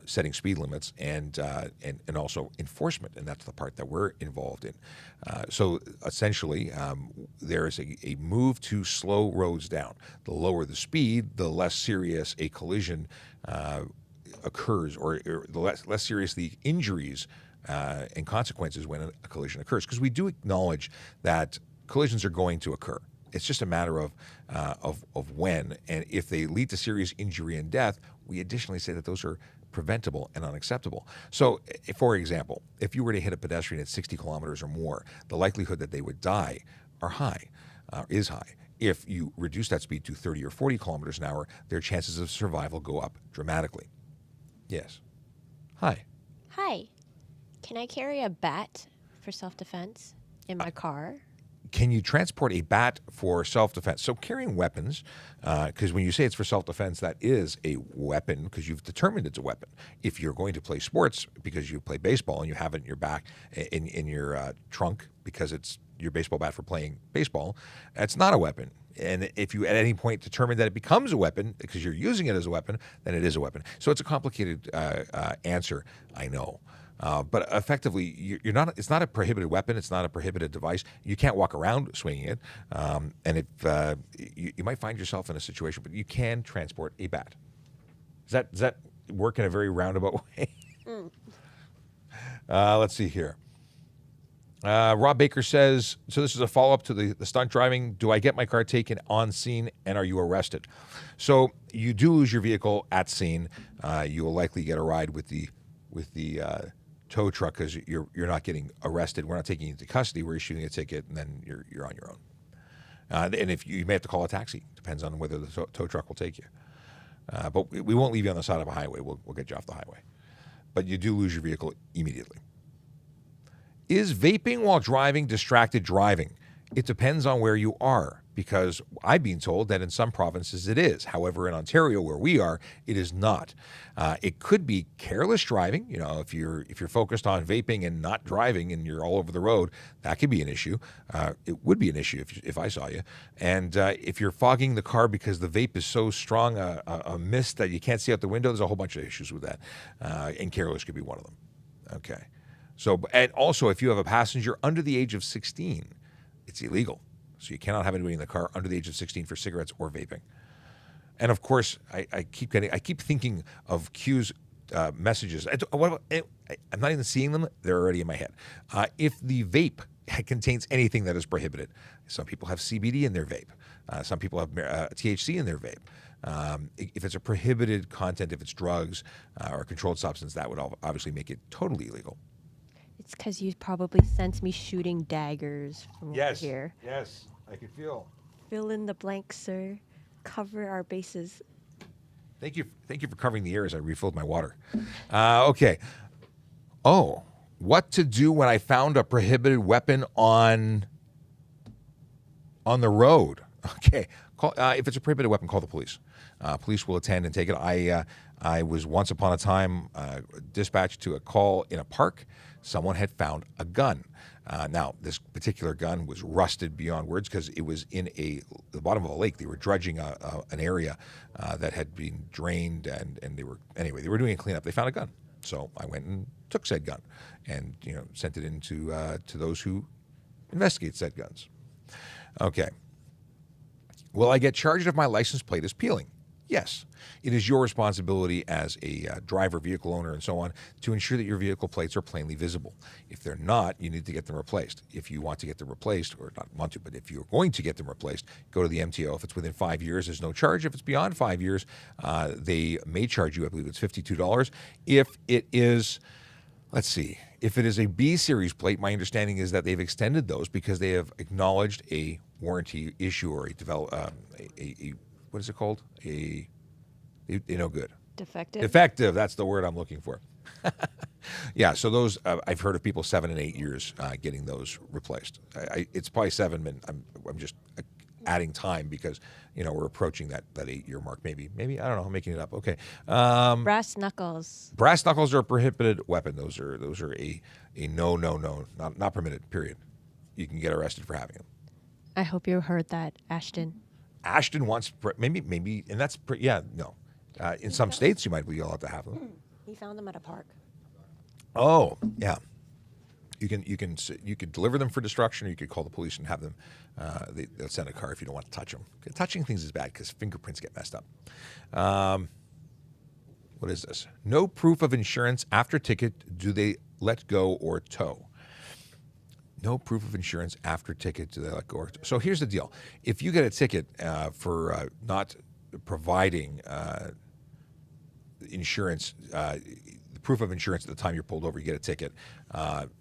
setting speed limits, and also enforcement, and that's the part that we're involved in. So essentially, there is a move to slow roads down. The lower the speed, the less serious a collision occurs, or the less serious the injuries and consequences when a collision occurs. Because we do acknowledge that collisions are going to occur. It's just a matter of when, and if they lead to serious injury and death, we additionally say that those are preventable and unacceptable. So, for example, if you were to hit a pedestrian at 60 kilometers or more, the likelihood that they would die is high. If you reduce that speed to 30 or 40 kilometers an hour, their chances of survival go up dramatically. Yes. Hi. Hi. Can I carry a bat for self-defense in my car? Can you transport a bat for self-defense? So carrying weapons, because when you say it's for self-defense, that is a weapon because you've determined it's a weapon. If you're going to play sports because you play baseball and you have it in your back, in your trunk because it's your baseball bat for playing baseball, that's not a weapon. And if you at any point determine that it becomes a weapon because you're using it as a weapon, then it is a weapon. So it's a complicated answer, I know. But effectively, you're not. It's not a prohibited weapon. It's not a prohibited device. You can't walk around swinging it, and if you might find yourself in a situation, but you can transport a bat. Does that work in a very roundabout way? Let's see here. Rob Baker says, so this is a follow-up to the stunt driving. Do I get my car taken on scene, and are you arrested? So you do lose your vehicle at scene. You will likely get a ride with the tow truck because you're not getting arrested. We're not taking you into custody. We're issuing a ticket, and then you're on your own. And if you may have to call a taxi, depends on whether the tow truck will take you. But we won't leave you on the side of a highway. We'll get you off the highway. But you do lose your vehicle immediately. Is vaping while driving distracted driving? It depends on where you are, because I've been told that in some provinces it is. However, in Ontario, where we are, it is not. It could be careless driving. You know, if you're focused on vaping and not driving, and you're all over the road, that could be an issue. It would be an issue if I saw you. And if you're fogging the car because the vape is so strong a mist that you can't see out the window, there's a whole bunch of issues with that. And careless could be one of them. Okay. So, and also, if you have a passenger under the age of 16, it's illegal. So you cannot have anybody in the car under the age of 16 for cigarettes or vaping. And of course, I keep thinking of Q's messages. I'm not even seeing them; they're already in my head. If the vape contains anything that is prohibited, some people have CBD in their vape. Some people have THC in their vape. If it's a prohibited content, if it's drugs or a controlled substance, that would obviously make it totally illegal. It's because you probably sense me shooting daggers from over here. Yes, I can feel. Fill in the blanks, sir. Cover our bases. Thank you for covering the air as I refilled my water. Okay. Oh, what to do when I found a prohibited weapon on the road? Okay. If it's a prohibited weapon, call the police. Police will attend and take it. I was once upon a time dispatched to a call in a park. Someone had found a gun. Now, this particular gun was rusted beyond words because it was in the bottom of a lake. They were dredging an area that had been drained, and they were doing a cleanup. They found a gun, so I went and took said gun, and sent it in to those who investigate said guns. Okay. Will I get charged if my license plate is peeling? Yes. It is your responsibility as a driver, vehicle owner, and so on to ensure that your vehicle plates are plainly visible. If they're not, you need to get them replaced. If you want to get them replaced, or not want to, but if you're going to get them replaced, go to the MTO. If it's within 5 years, there's no charge. If it's beyond 5 years, they may charge you, I believe it's $52. If it is, let's see, if it is a B series plate, my understanding is that they've extended those because they have acknowledged a warranty issue or what is it called? No good. Defective. Defective. That's the word I'm looking for. Yeah. So those I've heard of people 7 and 8 years getting those replaced. It's probably 7, and I'm just adding time because we're approaching that 8-year mark. Maybe I don't know. I'm making it up. Okay. Brass knuckles. Brass knuckles are a prohibited weapon. Those are a no, not permitted. Period. You can get arrested for having them. I hope you heard that, Ashton. Ashton wants maybe, and that's no. In some states, you might be allowed to have them. He found them at a park. Oh, yeah. You could deliver them for destruction, or you could call the police and have them. They'll send a car if you don't want to touch them. Touching things is bad because fingerprints get messed up. What is this? No proof of insurance after ticket. Do they let go or tow? No proof of insurance after ticket. Do they let go or tow? So here's the deal: if you get a ticket for not providing insurance, the proof of insurance at the time you're pulled over, you get a ticket.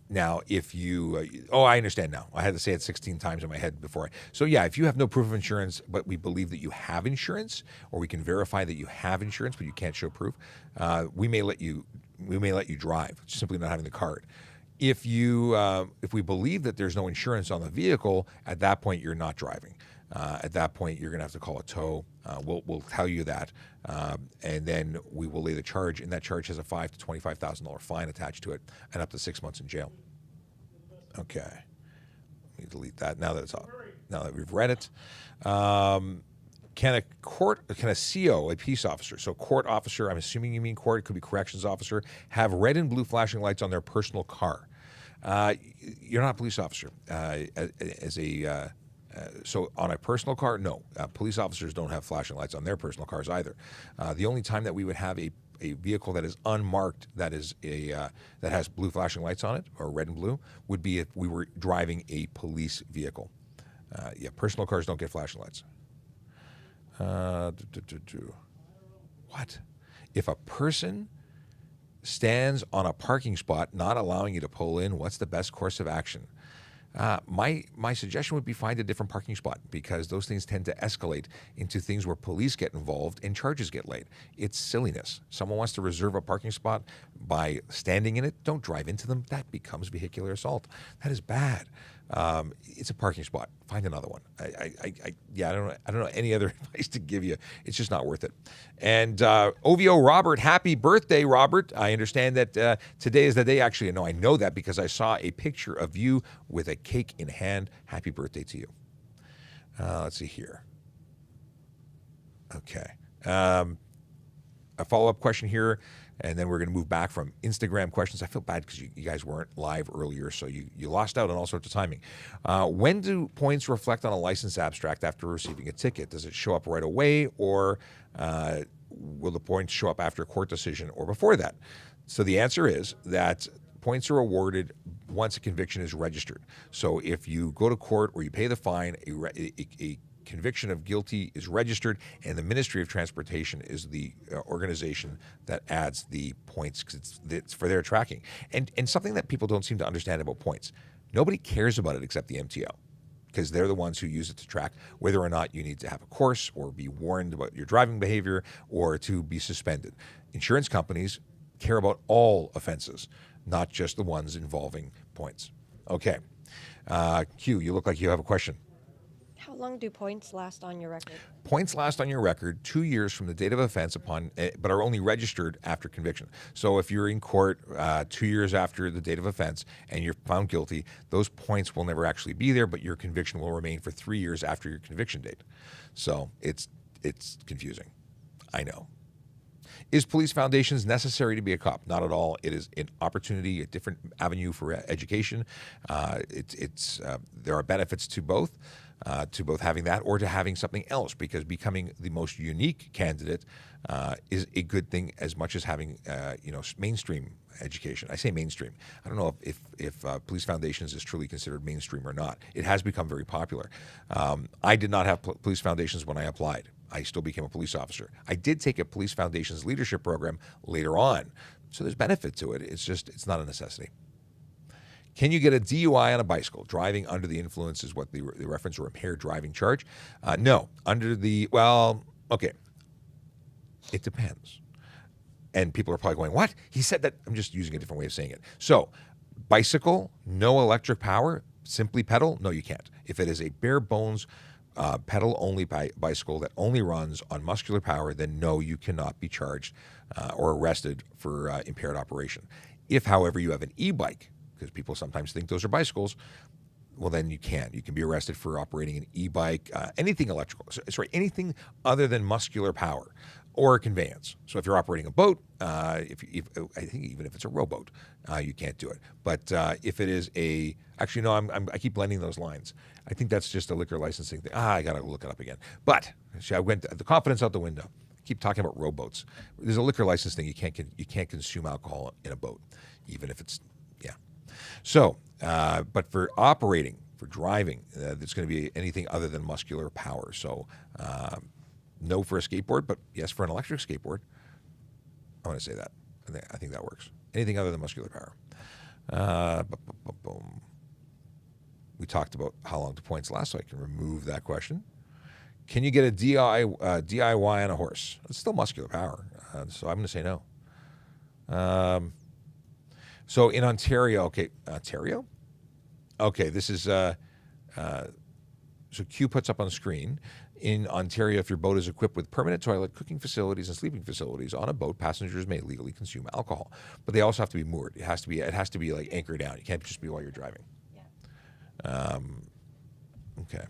Now, if you, I understand now. I had to say it 16 times in my head before. So yeah, if you have no proof of insurance, but we believe that you have insurance, or we can verify that you have insurance, but you can't show proof, we may let you drive, simply not having the card. If we believe that there's no insurance on the vehicle, at that point you're not driving. At that point, you're going to have to call a tow. We'll tell you that, and then we will lay the charge. And that charge has a $5,000 to $25,000 fine attached to it, and up to 6 months in jail. Okay, let me delete that now that it's off. Now that we've read it, can a CO, a peace officer, so court officer, I'm assuming you mean court, it could be corrections officer, have red and blue flashing lights on their personal car? You're not a police officer. So on a personal car, no. Police officers don't have flashing lights on their personal cars either. The only time that we would have a vehicle that is unmarked, that has blue flashing lights on it, or red and blue, would be if we were driving a police vehicle. Personal cars don't get flashing lights. What? If a person stands on a parking spot not allowing you to pull in, what's the best course of action? My suggestion would be find a different parking spot, because those things tend to escalate into things where police get involved and charges get laid. It's silliness. Someone wants to reserve a parking spot by standing in it. Don't drive into them. That becomes vehicular assault. That is bad. It's a parking spot. Find another one. I don't know any other advice to give you. It's just not worth it. And OVO Robert, happy birthday, Robert. I understand that today is the day. Actually, no, I know that because I saw a picture of you with a cake in hand. Happy birthday to you. Let's see here. Okay. A follow-up question here, and then we're going to move back from Instagram questions. I feel bad because you guys weren't live earlier, so you lost out on all sorts of timing. When do points reflect on a license abstract after receiving a ticket? Does it show up right away, or will the points show up after a court decision or before that? So the answer is that points are awarded once a conviction is registered. So if you go to court or you pay the fine, a conviction of guilty is registered, and the Ministry of Transportation is the organization that adds the points because it's for their tracking. And something that people don't seem to understand about points, nobody cares about it except the MTO, because they're the ones who use it to track whether or not you need to have a course or be warned about your driving behavior or to be suspended. Insurance companies care about all offenses, not just the ones involving points. Okay. Q, you look like you have a question. How long do points last on your record? Points last on your record 2 years from the date of offense but are only registered after conviction. So if you're in court 2 years after the date of offense and you're found guilty, those points will never actually be there, but your conviction will remain for 3 years after your conviction date. So it's confusing. I know. Is police foundations necessary to be a cop? Not at all. It is an opportunity, a different avenue for education. There are benefits to both having that or to having something else, because becoming the most unique candidate is a good thing as much as having mainstream education. I say mainstream. I don't know if police foundations is truly considered mainstream or not. It has become very popular. I did not have police foundations when I applied. I still became a police officer. I did take a police foundations leadership program later on, so there's benefit to it. It's not a necessity. Can you get a DUI on a bicycle? Driving under the influence is what the reference or impaired driving charge. No, okay. It depends. And people are probably going, what? He said that. I'm just using a different way of saying it. So, bicycle, no electric power, simply pedal? No, you can't. If it is a bare bones pedal-only bicycle that only runs on muscular power, then no, you cannot be charged or arrested for impaired operation. If, however, you have an e-bike, because people sometimes think those are bicycles, well, then you can. You can be arrested for operating an e-bike, anything electrical. Sorry, anything other than muscular power or a conveyance. So if you're operating a boat, I think even if it's a rowboat, you can't do it. But if it is actually, no, I keep blending those lines. I think that's just a liquor licensing thing. I got to look it up again. But I went the confidence out the window. I keep talking about rowboats. There's a liquor license thing. You can't consume alcohol in a boat, even if it's, yeah. So, but for operating, for driving, there's going to be anything other than muscular power. So, no for a skateboard, but yes for an electric skateboard. I want to say that. I think that works. Anything other than muscular power. Boom. We talked about how long do points last, so I can remove that question. Can you get a DIY on a horse? It's still muscular power, so I'm going to say no. So in Ontario, okay, Ontario? Okay, this is, so Q puts up on screen. In Ontario, if your boat is equipped with permanent toilet, cooking facilities, and sleeping facilities, on a boat, passengers may legally consume alcohol. But they also have to be moored. It has to be like anchored down. You can't just be while you're driving. Yeah. Okay.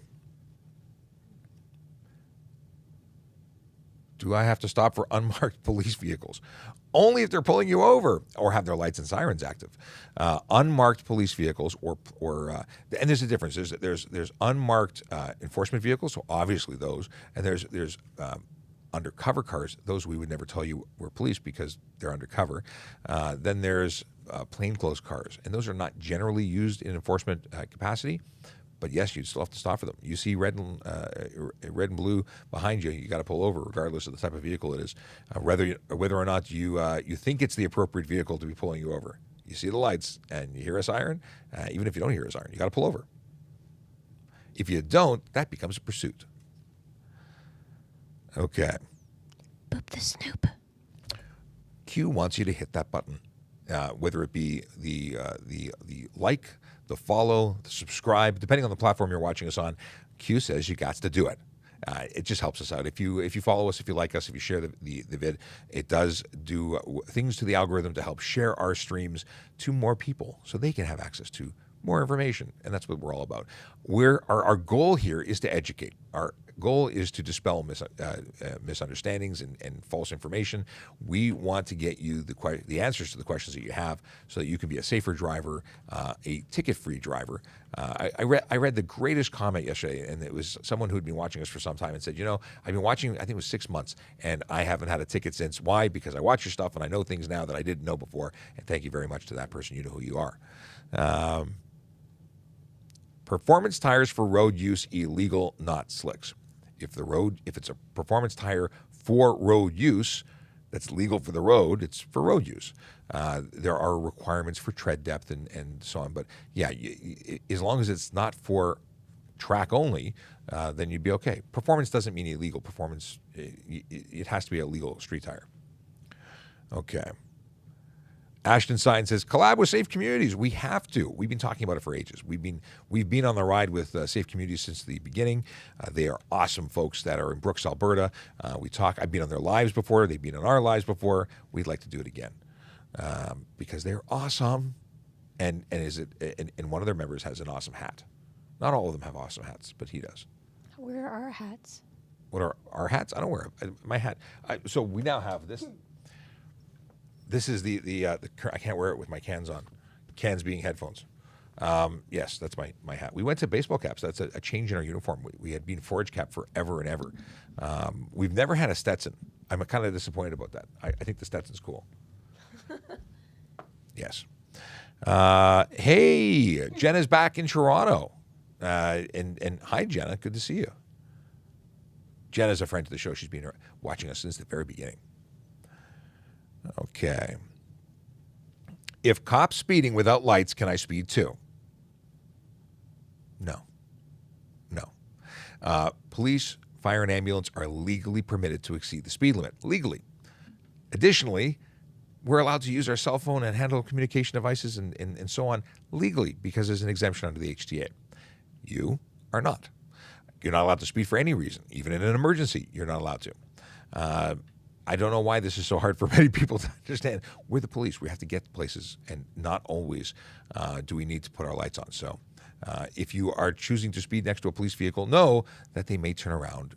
Do I have to stop for unmarked police vehicles? Only if they're pulling you over or have their lights and sirens active. Unmarked police vehicles and there's a difference. There's unmarked enforcement vehicles, so obviously those, and there's undercover cars. Those we would never tell you were police because they're undercover. Then there's plainclothes cars, and those are not generally used in enforcement capacity. But yes, you'd still have to stop for them. You see red and blue behind you, you got to pull over, regardless of the type of vehicle it is, whether or not you think it's the appropriate vehicle to be pulling you over. You see the lights and you hear a siren, even if you don't hear a siren, you got to pull over. If you don't, that becomes a pursuit. Okay. Boop the snoop. Q wants you to hit that button, whether it be the like, the follow, the subscribe, depending on the platform you're watching us on. Q says you got to do it. It just helps us out. If you follow us, if you like us, if you share the vid, it does do things to the algorithm to help share our streams to more people so they can have access to more information. And that's what we're all about. Our goal here is to educate. Our goal is to dispel misunderstandings and false information. We want to get you the answers to the questions that you have so that you can be a safer driver, a ticket-free driver. I read the greatest comment yesterday, and it was someone who had been watching us for some time and said, I've been watching, I think it was 6 months, and I haven't had a ticket since. Why? Because I watch your stuff and I know things now that I didn't know before. And thank you very much to that person. You know who you are. Performance tires for road use illegal, not slicks. If it's a performance tire for road use, that's legal for the road, it's for road use. There are requirements for tread depth and so on. But yeah, as long as it's not for track only, then you'd be okay. Performance doesn't mean illegal. Performance, it has to be a legal street tire. Okay. Ashton Sign says, collab with Safe Communities. We have to. We've been talking about it for ages. We've been on the ride with Safe Communities since the beginning. They are awesome folks that are in Brooks, Alberta. I've been on their lives before. They've been on our lives before. We'd like to do it again because they're awesome. And one of their members has an awesome hat. Not all of them have awesome hats, but he does. Where are our hats? What are our hats? I don't wear my hat. So we now have this. This is the I can't wear it with my cans on. Cans being headphones. Yes, that's my hat. We went to baseball caps. That's a change in our uniform. We had been forage cap forever and ever. We've never had a Stetson. I'm kind of disappointed about that. I think the Stetson's cool. Yes. Hey, Jenna's back in Toronto. And hi, Jenna. Good to see you. Jenna's a friend to the show. She's been watching us since the very beginning. Okay. If cops speeding without lights, can I speed too? No. Police, fire, and ambulance are legally permitted to exceed the speed limit. Legally. Additionally, we're allowed to use our cell phone and handle communication devices and so on legally because there's an exemption under the HTA. You are not. You're not allowed to speed for any reason. Even in an emergency, you're not allowed to. I don't know why this is so hard for many people to understand. We're the police. We have to get to places, and not always do we need to put our lights on. So if you are choosing to speed next to a police vehicle, know that they may turn around,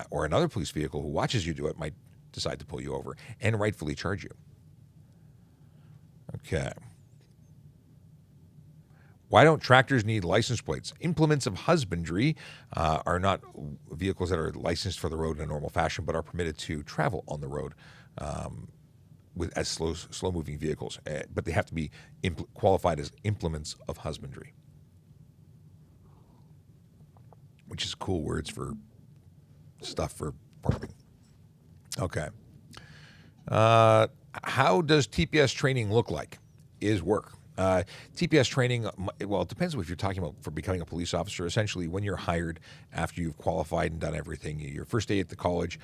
or another police vehicle who watches you do it might decide to pull you over and rightfully charge you. Okay. Why don't tractors need license plates? Implements of husbandry are not vehicles that are licensed for the road in a normal fashion, but are permitted to travel on the road as slow-moving vehicles. But they have to be qualified as implements of husbandry, which is cool words for stuff for farming. Okay. How does TPS training look like? Is work. TPS training, well, it depends if you're talking about for becoming a police officer. Essentially, when you're hired after you've qualified and done everything, your first day at the college,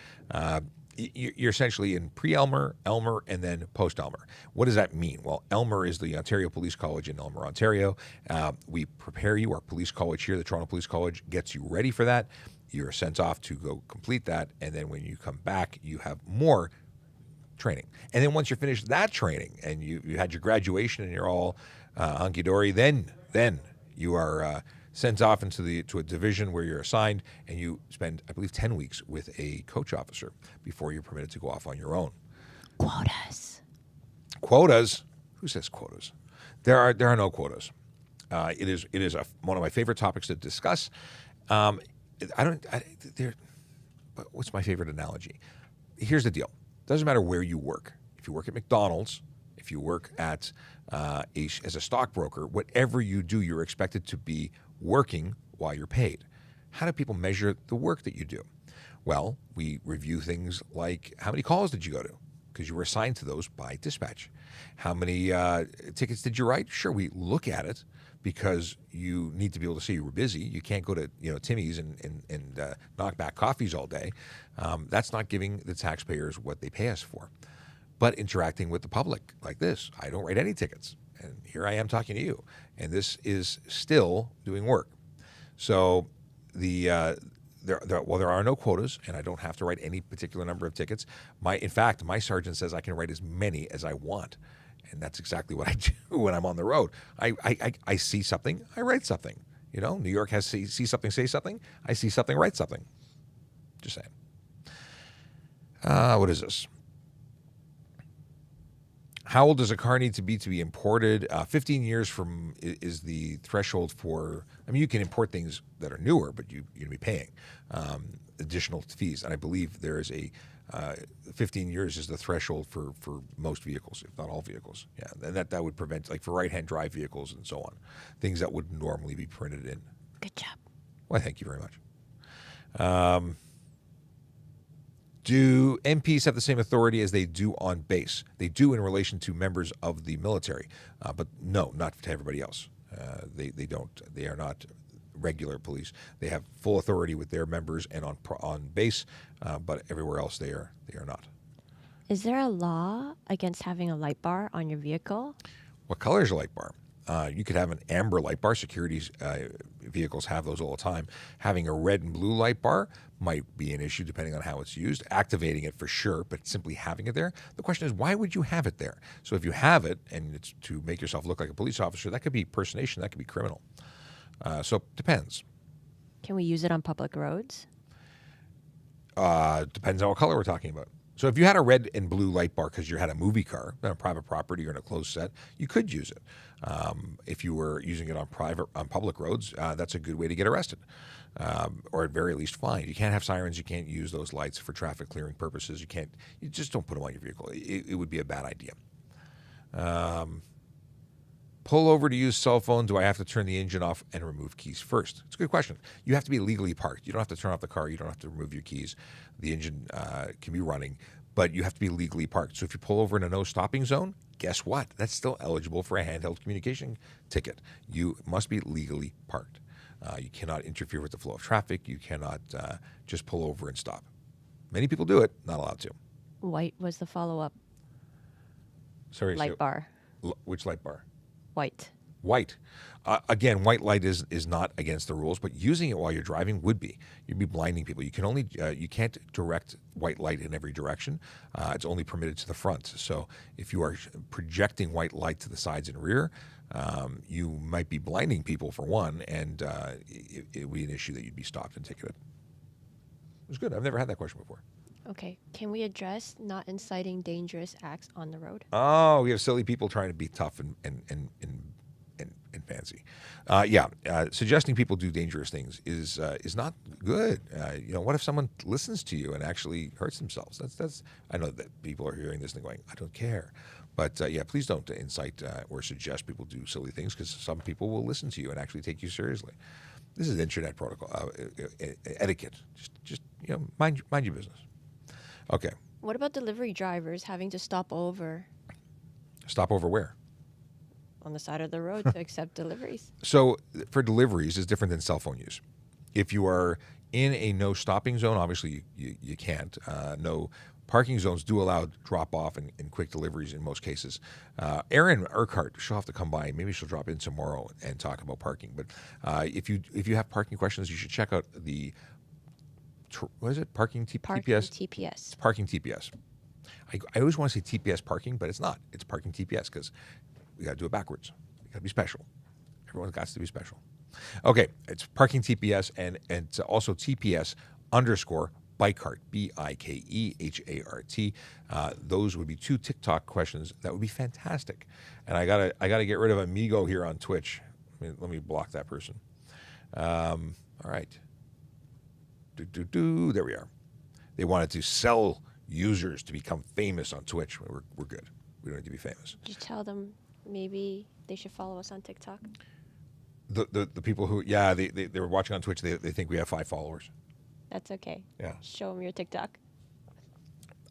you're essentially in pre-Elmer, Elmer, and then post-Elmer. What does that mean? Well, Elmer is the Ontario Police College in Elmer, Ontario. We prepare you. Our police college here, the Toronto Police College, gets you ready for that. You're sent off to go complete that, and then when you come back, you have more training. And then once you're finished that training and you had your graduation and you're all hunky-dory, then you are sent off to a division where you're assigned, and you spend, I believe, 10 weeks with a coach officer before you're permitted to go off on your own. Quotas? Who says quotas? There are no quotas. It is one of my favorite topics to discuss. What's my favorite analogy? Here's the deal. Doesn't matter where you work. If you work at McDonald's, if you work at as a stockbroker, whatever you do, you're expected to be working while you're paid. How do people measure the work that you do? Well, we review things like how many calls did you go to? Because you were assigned to those by dispatch. How many tickets did you write? Sure, we look at it because you need to be able to see you were busy. You can't go to Timmy's and knock back coffees all day. That's not giving the taxpayers what they pay us for. But interacting with the public like this, I don't write any tickets, and here I am talking to you, and this is still doing work. So there are no quotas, and I don't have to write any particular number of tickets. In fact, my sergeant says I can write as many as I want. And that's exactly what I do when I'm on the road. I see something, I write something. New York has see something, say something. I see something, write something. Just saying. What is this? How old does a car need to be imported? 15 years is the threshold for. I mean, you can import things that are newer, but you're going to be paying additional fees. And I believe there is a 15 years is the threshold for most vehicles, if not all vehicles. Yeah, and that would prevent, like for right-hand drive vehicles and so on, things that would normally be printed in. Good job. Well, thank you very much. Do MPs have the same authority as they do on base? They do in relation to members of the military, but no, not to everybody else. They don't. They are not regular police. They have full authority with their members and on base, but everywhere else they are not. Is there a law against having a light bar on your vehicle? What color is your light bar? You could have an amber light bar. Securities vehicles have those all the time. Having a red and blue light bar might be an issue depending on how it's used. Activating it for sure, but simply having it there. The question is, why would you have it there? So if you have it and it's to make yourself look like a police officer, that could be impersonation. That could be criminal. So it depends. Can we use it on public roads? Depends on what color we're talking about. So if you had a red and blue light bar because you had a movie car on a private property or in a closed set, you could use it. If you were using it on public roads, that's a good way to get arrested, or at very least fined. You can't have sirens. You can't use those lights for traffic clearing purposes. You just don't put them on your vehicle. It would be a bad idea. Pull over to use cell phone. Do I have to turn the engine off and remove keys first? It's a good question. You have to be legally parked. You don't have to turn off the car. You don't have to remove your keys. The engine can be running, but you have to be legally parked. So if you pull over in a no stopping zone, guess what? That's still eligible for a handheld communication ticket. You must be legally parked. You cannot interfere with the flow of traffic. You cannot just pull over and stop. Many people do it, not allowed to. White was the follow-up. Sorry, Light bar. Which light bar? White. White. Again, white light is not against the rules, but using it while you're driving would be. You'd be blinding people. You can only you can't direct white light in every direction. It's only permitted to the front. So if you are projecting white light to the sides and rear, you might be blinding people for one, and it would be an issue that you'd be stopped and ticketed. It was good. I've never had that question before. Okay. Can we address not inciting dangerous acts on the road? Oh, we have silly people trying to be tough and fancy. Suggesting people do dangerous things is not good. What if someone listens to you and actually hurts themselves? That's. I know that people are hearing this and going, I don't care. But please don't incite or suggest people do silly things, because some people will listen to you and actually take you seriously. This is internet protocol etiquette. Just mind your business. Okay. What about delivery drivers having to stop over? Stop over where? On the side of the road to accept deliveries. So for deliveries, it's different than cell phone use. If you are in a no stopping zone, obviously you can't. No parking zones do allow drop off and quick deliveries in most cases. Erin Urquhart, she'll have to come by. Maybe she'll drop in tomorrow and talk about parking. But if you have parking questions, you should check out the what is it? Parking TPS? TPS. It's Parking TPS. I always want to say TPS parking, but it's not. It's Parking TPS because we got to do it backwards. We got to be special. Everyone's got to be special. Okay, it's Parking TPS, and it's also TPS _ Bikehart, BIKEHART. Those would be 2 TikTok questions. That would be fantastic. And I gotta get rid of Amigo here on Twitch. Let me block that person. All right. There we are. They wanted to sell users to become famous on Twitch. We're good. We don't need to be famous. Did you tell them maybe they should follow us on TikTok? The people who they were watching on Twitch. They think we have 5 followers. That's okay. Yeah. Show them your TikTok.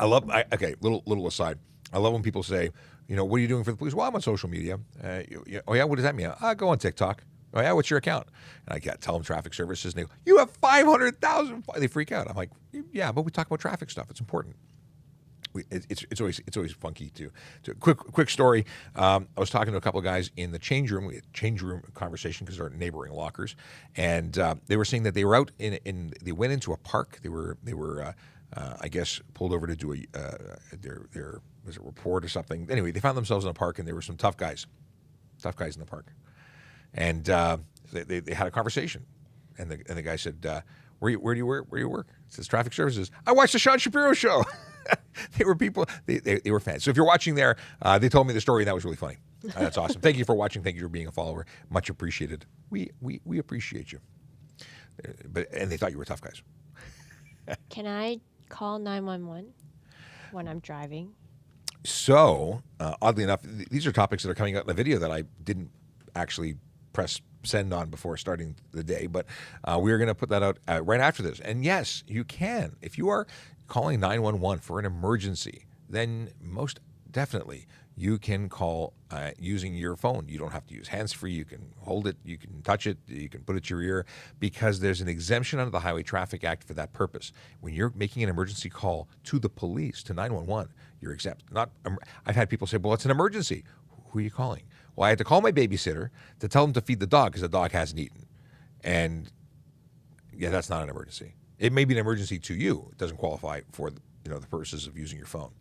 Little aside. I love when people say, what are you doing for the police? Well, I'm on social media. Oh yeah, what does that mean? I go on TikTok. Oh yeah, what's your account? And I tell them traffic services, and they go, you have 500,000. They freak out. I'm like, yeah, but we talk about traffic stuff. It's important. It's always funky too. Quick story. I was talking to a couple of guys in the change room. We had change room conversation because they're neighboring lockers, and they were saying that they were out they went into a park. They were I guess pulled over to do their was it report or something. Anyway, they found themselves in a park, and there were some tough guys in the park, and they had a conversation, and the guy said, where do you work? It says traffic services. I watched the Sean Shapiro show. They were people. They were fans. So if you're watching there, they told me the story, and that was really funny. That's awesome. Thank you for watching. Thank you for being a follower. Much appreciated. We appreciate you. And they thought you were tough guys. Can I call 911 when I'm driving? So oddly enough, these are topics that are coming out in the video that I didn't actually press send on before starting the day, but we're going to put that out right after this. And yes, you can. If you are calling 911 for an emergency, then most definitely you can call using your phone. You don't have to use hands-free. You can hold it, you can touch it, you can put it to your ear, because there's an exemption under the Highway Traffic Act for that purpose. When you're making an emergency call to the police, to 911, you're exempt. I've had people say, well, it's an emergency. Who are you calling? Well, I had to call my babysitter to tell him to feed the dog because the dog hasn't eaten. And yeah, that's not an emergency. It may be an emergency to you. It doesn't qualify for the purposes of using your phone.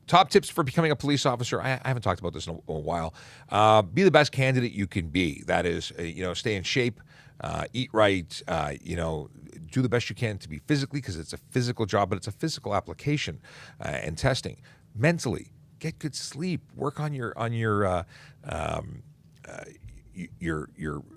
Top tips for becoming a police officer. I haven't talked about this in a while. Be the best candidate you can be. That is, stay in shape, eat right, do the best you can to be physically, because it's a physical job, but it's a physical application and testing. Mentally, get good sleep. Work on your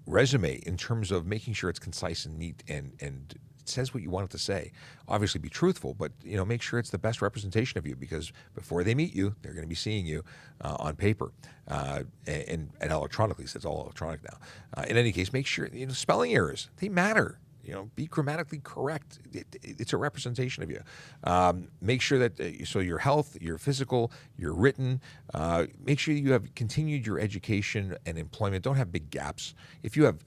resume in terms of making sure it's concise and neat and says what you want it to say. Obviously be truthful, but make sure it's the best representation of you, because before they meet you, they're going to be seeing you on paper and electronically. So it's all electronic now. In any case, make sure spelling errors, they matter. Be grammatically correct. It's a representation of you. Make sure that so your health, your physical, your written. Make sure you have continued your education and employment. Don't have big gaps. If you have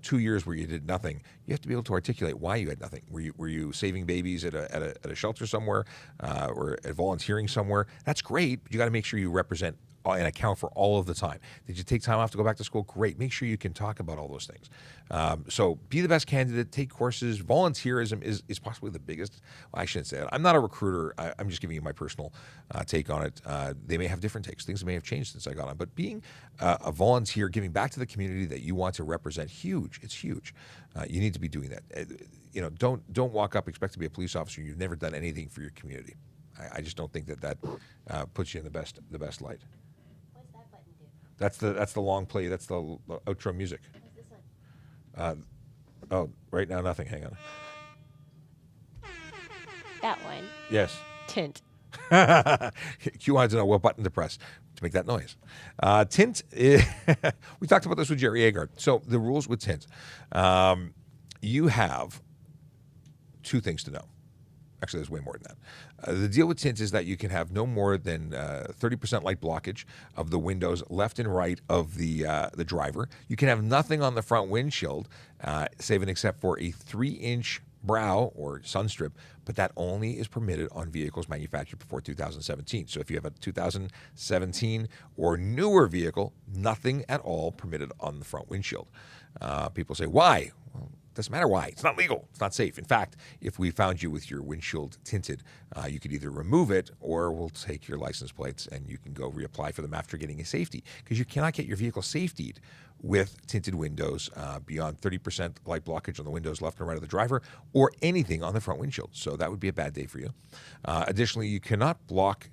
2 years where you did nothing, you have to be able to articulate why you had nothing. Were you saving babies at a shelter somewhere, or volunteering somewhere? That's great, but you got to make sure you represent and account for all of the time. Did you take time off to go back to school? Great. Make sure you can talk about all those things. So be the best candidate, take courses. Volunteerism is possibly the biggest. Well, I shouldn't say that. I'm not a recruiter. I'm just giving you my personal take on it. They may have different takes. Things may have changed since I got on. But being a volunteer, giving back to the community that you want to represent, huge. It's huge. You need to be doing that. Don't walk up, expect to be a police officer. You've never done anything for your community. I just don't think that puts you in the best light. That's the long play. That's the outro music. What's this one? Right now nothing. Hang on. That one. Yes. Tint. Q wanted to know what button to press to make that noise. Tint. We talked about this with Jerry Agar. So the rules with tint. You have two things to know. Actually, there's way more than that. The deal with tint is that you can have no more than 30% light blockage of the windows left and right of the driver. You can have nothing on the front windshield, save and except for a 3-inch brow or sun strip, but that only is permitted on vehicles manufactured before 2017. So if you have a 2017 or newer vehicle, nothing at all permitted on the front windshield. People say, why? Well, doesn't matter why. It's not legal. It's not safe. In fact, if we found you with your windshield tinted, you could either remove it or we'll take your license plates and you can go reapply for them after getting a safety, because you cannot get your vehicle safetied with tinted windows beyond 30% light blockage on the windows left and right of the driver, or anything on the front windshield. So that would be a bad day for you. Additionally, you cannot block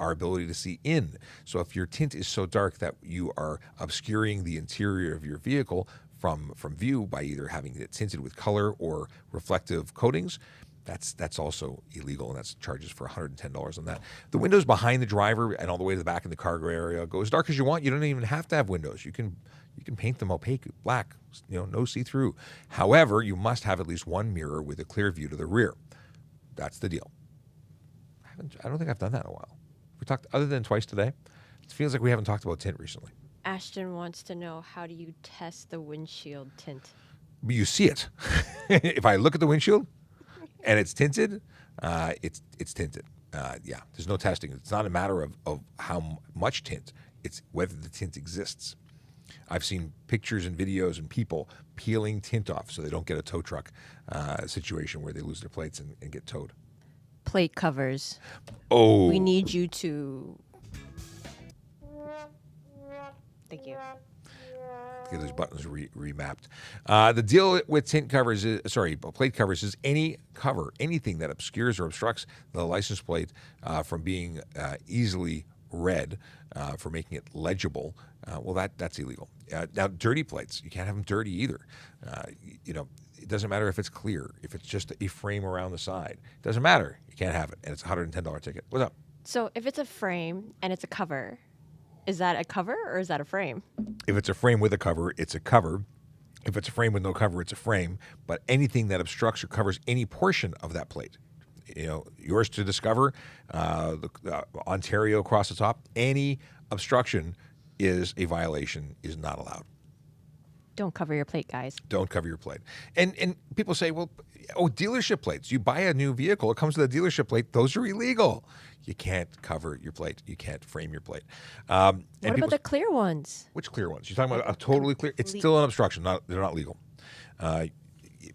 our ability to see in. So if your tint is so dark that you are obscuring the interior of your vehicle from view by either having it tinted with color or reflective coatings, that's also illegal, and that's charges for $110 on that. The windows behind the driver and all the way to the back in the cargo area go as dark as you want. You don't even have to have windows. You can paint them opaque, black, no see-through. However, you must have at least one mirror with a clear view to the rear. That's the deal. I don't think I've done that in a while. We talked other than twice today. It feels like we haven't talked about tint recently. Ashton wants to know, how do you test the windshield tint? You see it. If I look at the windshield and it's tinted, it's tinted. Yeah, there's no testing. It's not a matter of how much tint. It's whether the tint exists. I've seen pictures and videos and people peeling tint off so they don't get a tow truck situation where they lose their plates and get towed. Plate covers. Oh. We need you to... Thank you. Get those buttons remapped. The deal with plate covers is any cover, anything that obscures or obstructs the license plate from being easily read, for making it legible. That's illegal. Now, dirty plates, you can't have them dirty either. It doesn't matter if it's clear, if it's just a frame around the side. It doesn't matter. You can't have it, and it's a $110 ticket. What's up? So if it's a frame and it's a cover, is that a cover or is that a frame? If it's a frame with a cover, it's a cover. If it's a frame with no cover, it's a frame. But anything that obstructs or covers any portion of that plate, yours to discover, Ontario across the top. Any obstruction is a violation, is not allowed. Don't cover your plate, guys. Don't cover your plate. And people say, well, dealership plates. You buy a new vehicle, it comes with a dealership plate. Those are illegal. You can't cover your plate. You can't frame your plate. What about the clear ones? Which clear ones? You're talking about a totally clear? It's still an obstruction. They're not legal.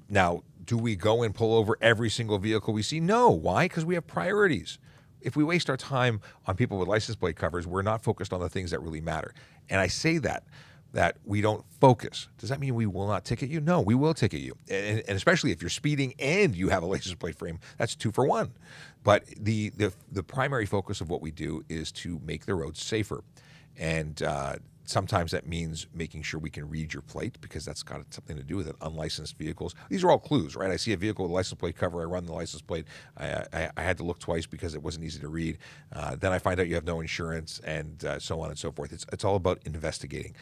Now, do we go and pull over every single vehicle we see? No. Why? Because we have priorities. If we waste our time on people with license plate covers, we're not focused on the things that really matter. And I say that we don't focus. Does that mean we will not ticket you? No, we will ticket you. And especially if you're speeding and you have a license plate frame, that's 2 for 1. But the primary focus of what we do is to make the roads safer. And sometimes that means making sure we can read your plate, because that's got something to do with it. Unlicensed vehicles. These are all clues, right? I see a vehicle with a license plate cover. I run the license plate. I had to look twice because it wasn't easy to read. Then I find out you have no insurance, and so on and so forth. It's all about investigating.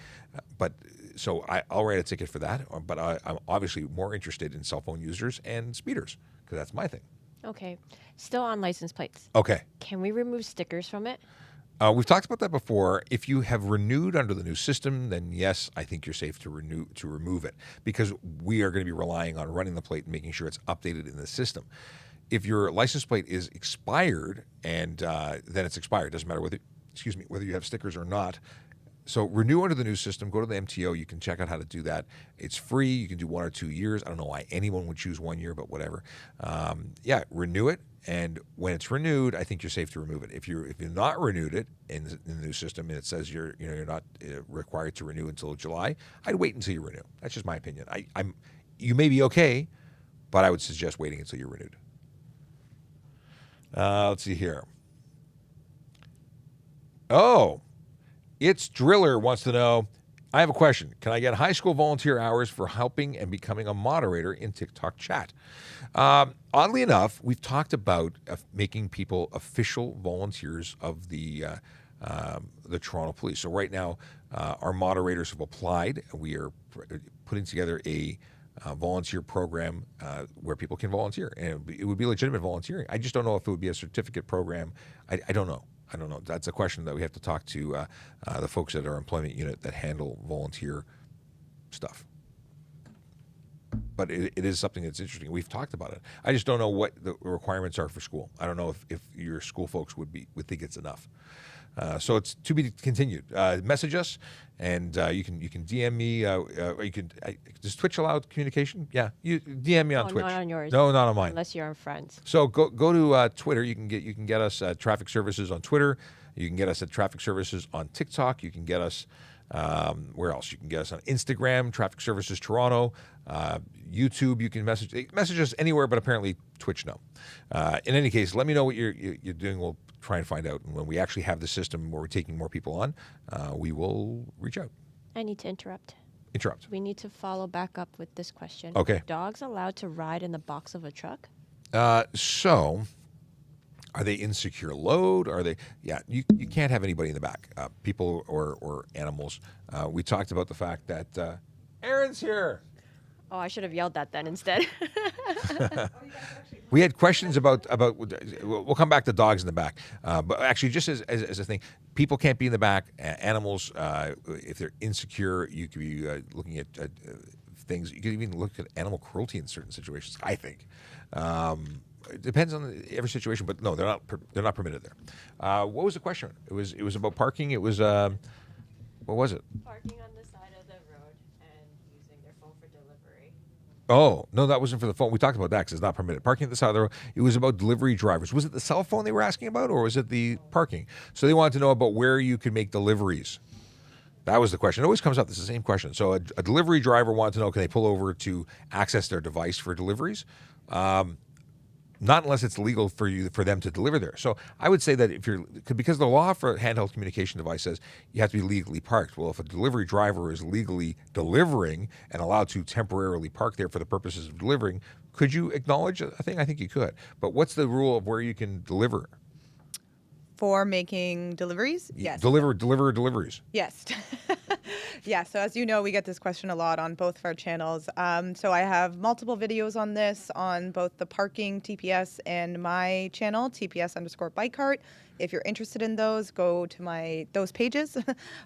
So I'll write a ticket for that. But I'm obviously more interested in cell phone users and speeders, because that's my thing. Okay. Still on license plates. Okay. Can we remove stickers from it? We've talked about that before. If you have renewed under the new system, then yes, I think you're safe to remove it, because we are going to be relying on running the plate and making sure it's updated in the system. If your license plate is expired, and then it's expired, it doesn't matter whether you have stickers or not. So renew under the new system. Go to the MTO. You can check out how to do that. It's free. You can do 1 or 2 years. I don't know why anyone would choose 1 year, but whatever. Renew it. And when it's renewed, I think you're safe to remove it. If you're not renewed it in the new system, and it says you're not required to renew until July, I'd wait until you renew. That's just my opinion. You may be okay, but I would suggest waiting until you're renewed. Let's see here. Oh, It's Driller wants to know, I have a question. Can I get high school volunteer hours for helping and becoming a moderator in TikTok chat? Oddly enough, we've talked about making people official volunteers of the Toronto Police. So right now, our moderators have applied. We are putting together a volunteer program where people can volunteer, and it would be legitimate volunteering. I just don't know if it would be a certificate program. I don't know. That's a question that we have to talk to the folks at our employment unit that handle volunteer stuff. But it is something that's interesting. We've talked about it. I just don't know what the requirements are for school. I don't know if your school folks would think it's enough. So it's to be continued. Message us, and you can DM me. Or you can does Twitch allow communication? Yeah, you DM me on Twitch. Not on yours. No, not on mine. Unless you're on Friends. So go to Twitter. You can get us at Traffic Services on Twitter. You can get us at Traffic Services on TikTok. You can get us where else? You can get us on Instagram, Traffic Services Toronto. YouTube. You can message us anywhere, but apparently Twitch no. In any case, let me know what you're doing. We'll try and find out. And when we actually have the system where we're taking more people on, we will reach out. I need to interrupt. Interrupt. We need to follow back up with this question. Okay. Are dogs allowed to ride in the box of a truck? So, are they in secure load? Are they? Yeah, you can't have anybody in the back, people or animals. We talked about the fact that Aaron's here. Oh, I should have yelled that then instead. We had questions about. We'll come back to dogs in the back, but actually, just as a thing, people can't be in the back. Animals, if they're insecure, you could be looking at things. You could even look at animal cruelty in certain situations. I think it depends on every situation, but no, they're not permitted there. What was the question? It was about parking. It was what was it? Parking on the side of the road and using their phone for delivery. Oh, no, that wasn't for the phone. We talked about that because it's not permitted. Parking at the side of the road. It was about delivery drivers. Was it the cell phone they were asking about, or was it the parking? So they wanted to know about where you could make deliveries. That was the question. It always comes up. This is the same question. So a delivery driver wanted to know, can they pull over to access their device for deliveries? Not unless it's legal for them to deliver there. So I would say that because the law for handheld communication device says you have to be legally parked. Well, if a delivery driver is legally delivering and allowed to temporarily park there for the purposes of delivering, could you acknowledge a thing? I think you could. But what's the rule of where you can deliver? For making deliveries? Yes. Deliveries. Yes. Yeah, so as you know, we get this question a lot on both of our channels. So I have multiple videos on this on both the parking TPS and my channel, TPS_bike cart. If you're interested in those, go to those pages,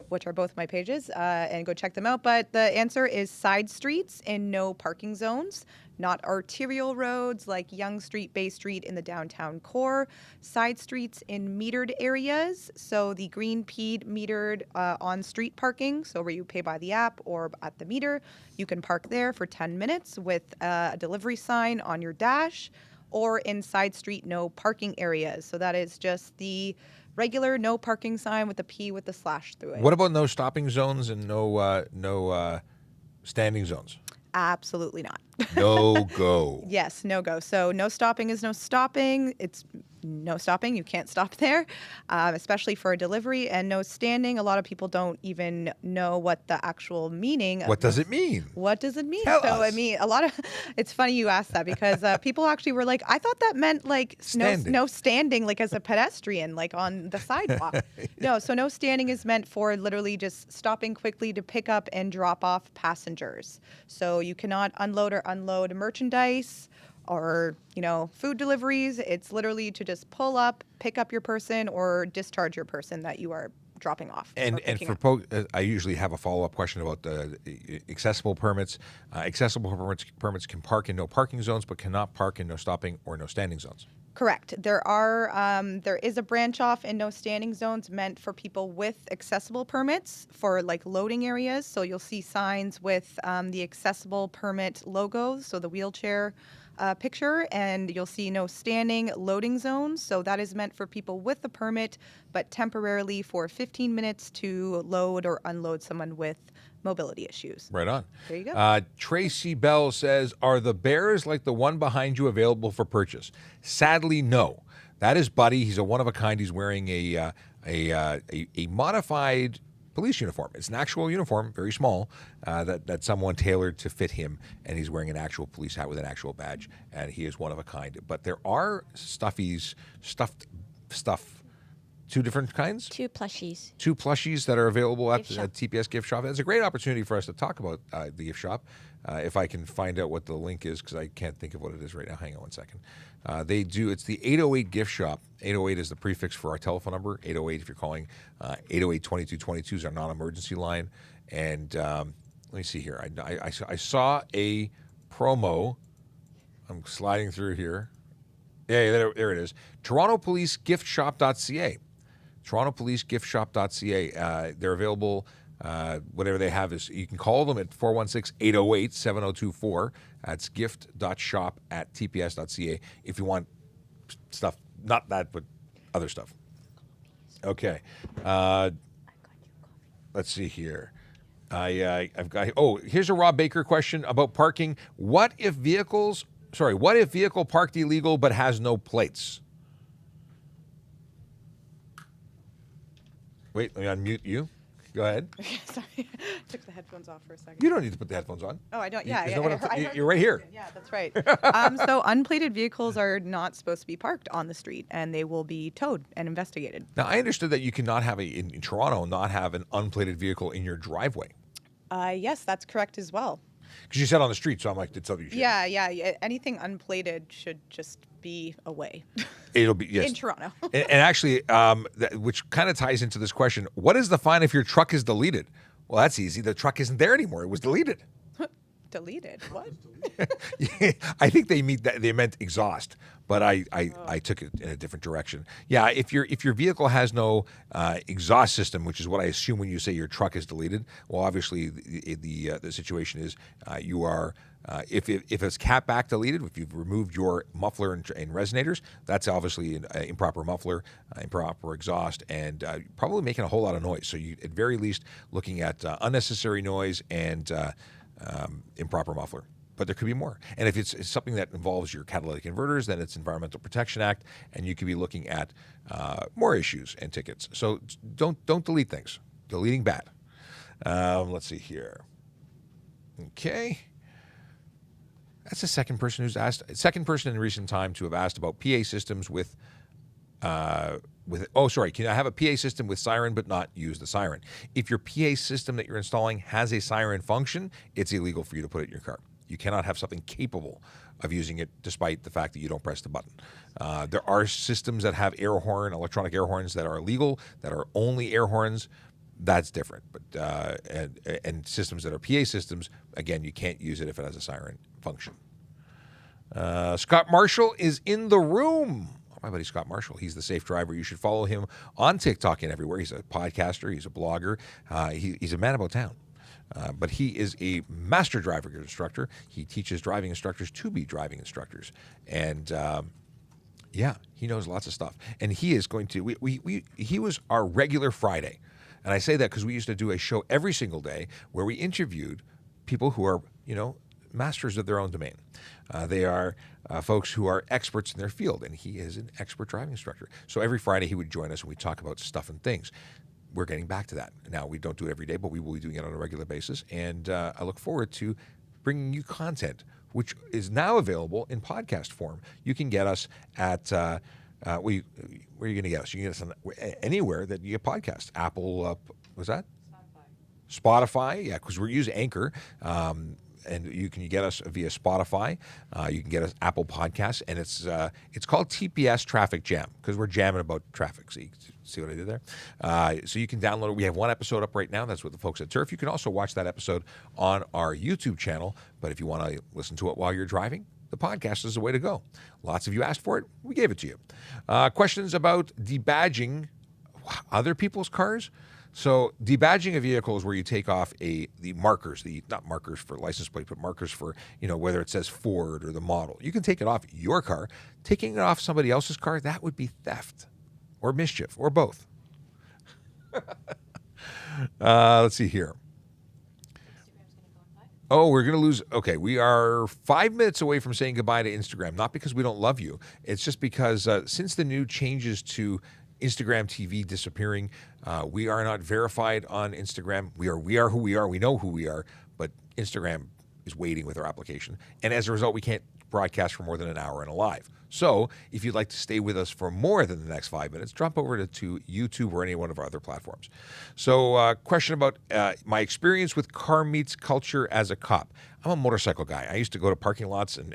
which are both my pages, and go check them out. But the answer is side streets in no parking zones, not arterial roads like Yonge Street, Bay Street in the downtown core, side streets in metered areas. So the green PED metered on-street parking, so where you pay by the app or at the meter, you can park there for 10 minutes with a delivery sign on your dash, or in side street no parking areas. So that is just the regular no parking sign with the P with the slash through it. What about no stopping zones and no standing zones? Absolutely not. No go. Yes, no go. So no stopping is no stopping. It's no stopping. You can't stop there, especially for a delivery. And no standing. A lot of people don't even know what the actual meaning. What does it mean? What does it mean? Tell so us. I mean, it's funny you asked that because people actually were like, I thought that meant like no standing, like as a pedestrian, like on the sidewalk. No, so no standing is meant for literally just stopping quickly to pick up and drop off passengers. So you cannot unload or unload merchandise or, food deliveries. It's literally to just pull up, pick up your person, or discharge your person that you are dropping off. And for I usually have a follow-up question about the accessible permits. Accessible permits can park in no parking zones, but cannot park in no stopping or no standing zones. Correct. There is a branch off in no standing zones meant for people with accessible permits for like loading areas. So you'll see signs with the accessible permit logos, so the wheelchair picture, and you'll see no standing loading zones. So that is meant for people with a permit, but temporarily for 15 minutes to load or unload someone with mobility issues. Right on. There you go. Tracy Bell says, are the bears like the one behind you available for purchase? Sadly, no. That is Buddy. He's a one-of-a-kind. He's wearing a modified police uniform. It's an actual uniform, very small, that someone tailored to fit him, and he's wearing an actual police hat with an actual badge, and he is one of a kind. But there are stuffed stuff, two different kinds? Two plushies. Two plushies that are available at TPS Gift Shop. It's a great opportunity for us to talk about the gift shop, if I can find out what the link is, because I can't think of what it is right now. Hang on one second. It's the 808 Gift Shop. 808 is the prefix for our telephone number. 808 if you're calling. 808-2222 is our non-emergency line. And let me see here. I saw a promo. I'm sliding through here. Yeah, there it is. TorontoPoliceGiftShop.ca. TorontoPoliceGiftShop.ca. They're available. Whatever they have is, you can call them at 416-808-7024. That's gift.shop@tps.ca if you want stuff, not that, but other stuff. Okay. Let's see here. Here's a Rob Baker question about parking. What if vehicle parked illegal but has no plates? Wait, let me unmute you. Go ahead. Sorry. Took the headphones off for a second. You don't need to put the headphones on. Oh, I don't. Yeah, you're right here. Yeah, that's right. So unplated vehicles are not supposed to be parked on the street, and they will be towed and investigated. Now, I understood that you cannot have in Toronto, not have an unplated vehicle in your driveway. Yes, that's correct as well. Because you said on the street, so I'm like, it's other. Yeah. Anything unplated should just be away. It'll be, yes. In Toronto. and actually, which kind of ties into this question: what is the fine if your truck is deleted? Well, that's easy. The truck isn't there anymore. It was deleted. Deleted? What? I think they meant exhaust, but I took it in a different direction. Yeah, if your vehicle has no exhaust system, which is what I assume when you say your truck is deleted. Well, obviously the situation is you are. If it's cat back deleted, if you've removed your muffler and resonators, that's obviously an improper muffler, improper exhaust, and probably making a whole lot of noise. So you, at very least, looking at unnecessary noise and improper muffler. But there could be more. And if it's something that involves your catalytic inverters, then it's Environmental Protection Act, and you could be looking at more issues and tickets. So don't delete things. Deleting bad. Let's see here. Okay. That's the second person who's asked. Second person in recent time to have asked about PA systems with can I have a PA system with siren but not use the siren? If your PA system that you're installing has a siren function, it's illegal for you to put it in your car. You cannot have something capable of using it despite the fact that you don't press the button. There are systems that have electronic air horns that are illegal, that are only air horns. That's different. But and systems that are PA systems, again, you can't use it if it has a siren function. Scott Marshall is in the room. My buddy Scott Marshall. He's the safe driver. You should follow him on TikTok and everywhere. He's a podcaster. He's a blogger. He's a man about town. But he is a master driver instructor. He teaches driving instructors to be driving instructors. And he knows lots of stuff. And he is going to, he was our regular Friday. And I say that because we used to do a show every single day where we interviewed people who are, masters of their own domain. They are folks who are experts in their field, and he is an expert driving instructor. So every Friday he would join us and we talk about stuff and things. We're getting back to that. Now, we don't do it every day, but we will be doing it on a regular basis. And I look forward to bringing you content, which is now available in podcast form. You can get us at, where are you going to get us? You can get us on anywhere that you get podcasts. Apple, was that? Spotify, yeah, because we're using Anchor. And you can get us via Spotify. You can get us Apple Podcasts, and it's called TPS Traffic Jam because we're jamming about traffic. See what I did there? So you can download it. We have one episode up right now. That's with the folks at Turf. You can also watch that episode on our YouTube channel. But if you want to listen to it while you're driving, the podcast is the way to go. Lots of you asked for it. We gave it to you. Questions about debadging other people's cars? So debadging a vehicle is where you take off the markers, not markers for license plate, but markers for, whether it says Ford or the model. You can take it off your car. Taking it off somebody else's car, that would be theft or mischief or both. Let's see here. Oh, we're going to lose. Okay, we are 5 minutes away from saying goodbye to Instagram. Not because we don't love you. It's just because since the new changes to Instagram TV disappearing, we are not verified on Instagram. We are who we are. We know who we are, but Instagram is waiting with our application. And as a result, we can't broadcast for more than an hour and a live. So if you'd like to stay with us for more than the next 5 minutes, drop over to YouTube or any one of our other platforms. So question about my experience with car meets culture as a cop. I'm a motorcycle guy. I used to go to parking lots and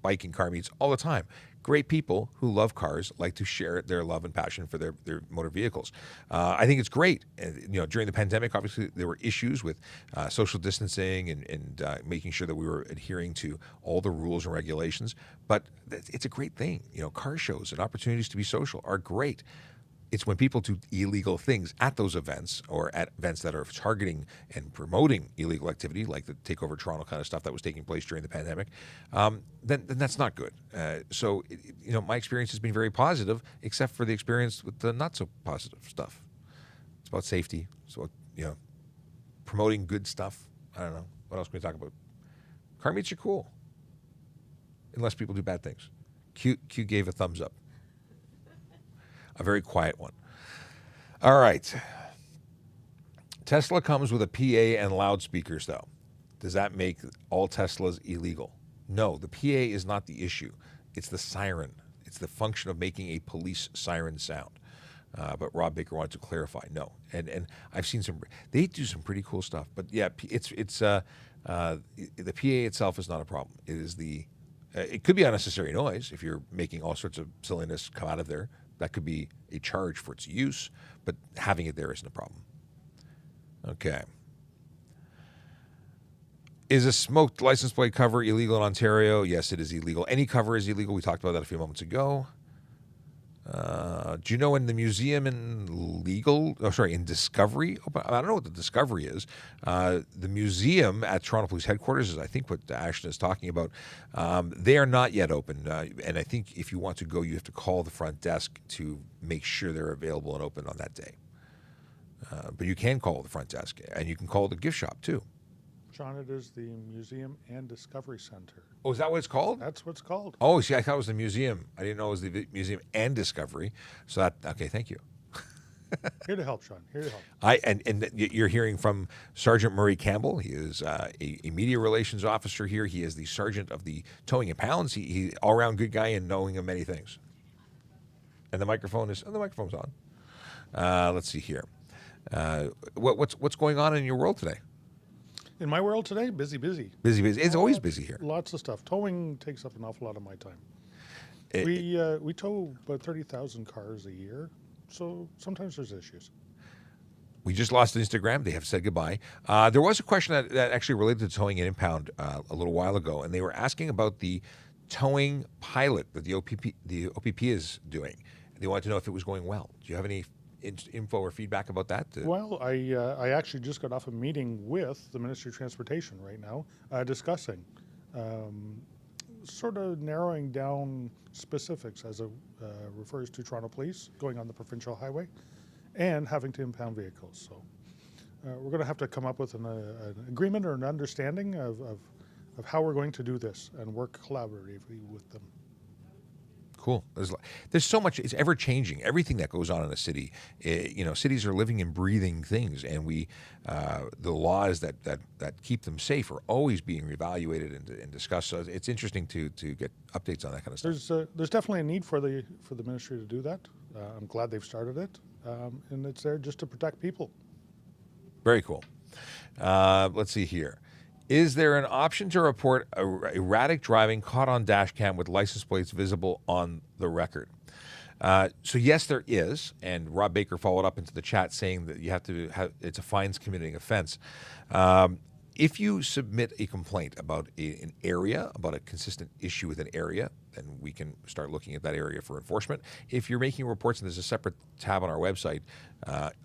bike and car meets all the time. Great people who love cars like to share their love and passion for their motor vehicles. I think it's great. During the pandemic, obviously, there were issues with social distancing and making sure that we were adhering to all the rules and regulations. But it's a great thing. Car shows and opportunities to be social are great. It's when people do illegal things at those events or at events that are targeting and promoting illegal activity, like the Takeover Toronto kind of stuff that was taking place during the pandemic, then that's not good. So my experience has been very positive, except for the experience with the not so positive stuff. It's about safety. It's about, promoting good stuff. I don't know. What else can we talk about? Car meets are cool. Unless people do bad things. Q gave a thumbs up. A very quiet one. All right. Tesla comes with a PA and loudspeakers, though. Does that make all Teslas illegal? No, the PA is not the issue. It's the siren. It's the function of making a police siren sound. But Rob Baker wanted to clarify. No, and I've seen they do some pretty cool stuff. But yeah, the PA itself is not a problem. It is it could be unnecessary noise if you're making all sorts of silliness come out of there. That could be a charge for its use, but having it there isn't a problem. Okay. Is a smoked license plate cover illegal in Ontario? Yes, it is illegal. Any cover is illegal. We talked about that a few moments ago. Do you know when the museum in Discovery? I don't know what the Discovery is. The museum at Toronto Police Headquarters is, I think, what Ashton is talking about. They are not yet open. And I think if you want to go, you have to call the front desk to make sure they're available and open on that day. But you can call the front desk, and you can call the gift shop, too. John, it is the Museum and Discovery Center. Oh, is that what it's called? That's what it's called. Oh, see, I thought it was the museum. I didn't know it was the museum and Discovery. So okay, thank you. Here to help, Sean. Here to help. And you're hearing from Sergeant Murray Campbell. He is a media relations officer here. He is the sergeant of the Towing and Pounds. He all-around good guy and knowing of many things. And the microphone's on. Let's see here. What's going on in your world today? In my world today, busy. Busy. It's always busy here. Lots of stuff. Towing takes up an awful lot of my time. We tow about 30,000 cars a year, so sometimes there's issues. We just lost Instagram. They have said goodbye. There was a question that actually related to towing and impound a little while ago, and they were asking about the towing pilot that the OPP is doing. They wanted to know if it was going well. Do you have any info or feedback about that? Well, I actually just got off a meeting with the Ministry of Transportation right now, discussing sort of narrowing down specifics as it refers to Toronto Police going on the provincial highway and having to impound vehicles. So we're going to have to come up with an agreement or an understanding of how we're going to do this and work collaboratively with them. Cool. There's so much. It's ever changing. Everything that goes on in a city, cities are living and breathing things, and the laws that keep them safe are always being reevaluated and discussed. So it's interesting to get updates on that kind of stuff. There's definitely a need for the ministry to do that. I'm glad they've started it, and it's there just to protect people. Very cool. Let's see here. Is there an option to report erratic driving caught on dash cam with license plates visible on the record? So yes, there is, and Rob Baker followed up into the chat saying that you have to have it's a fines committing offense. If you submit a complaint about an area, about a consistent issue with an area, then we can start looking at that area for enforcement. If you're making reports, and there's a separate tab on our website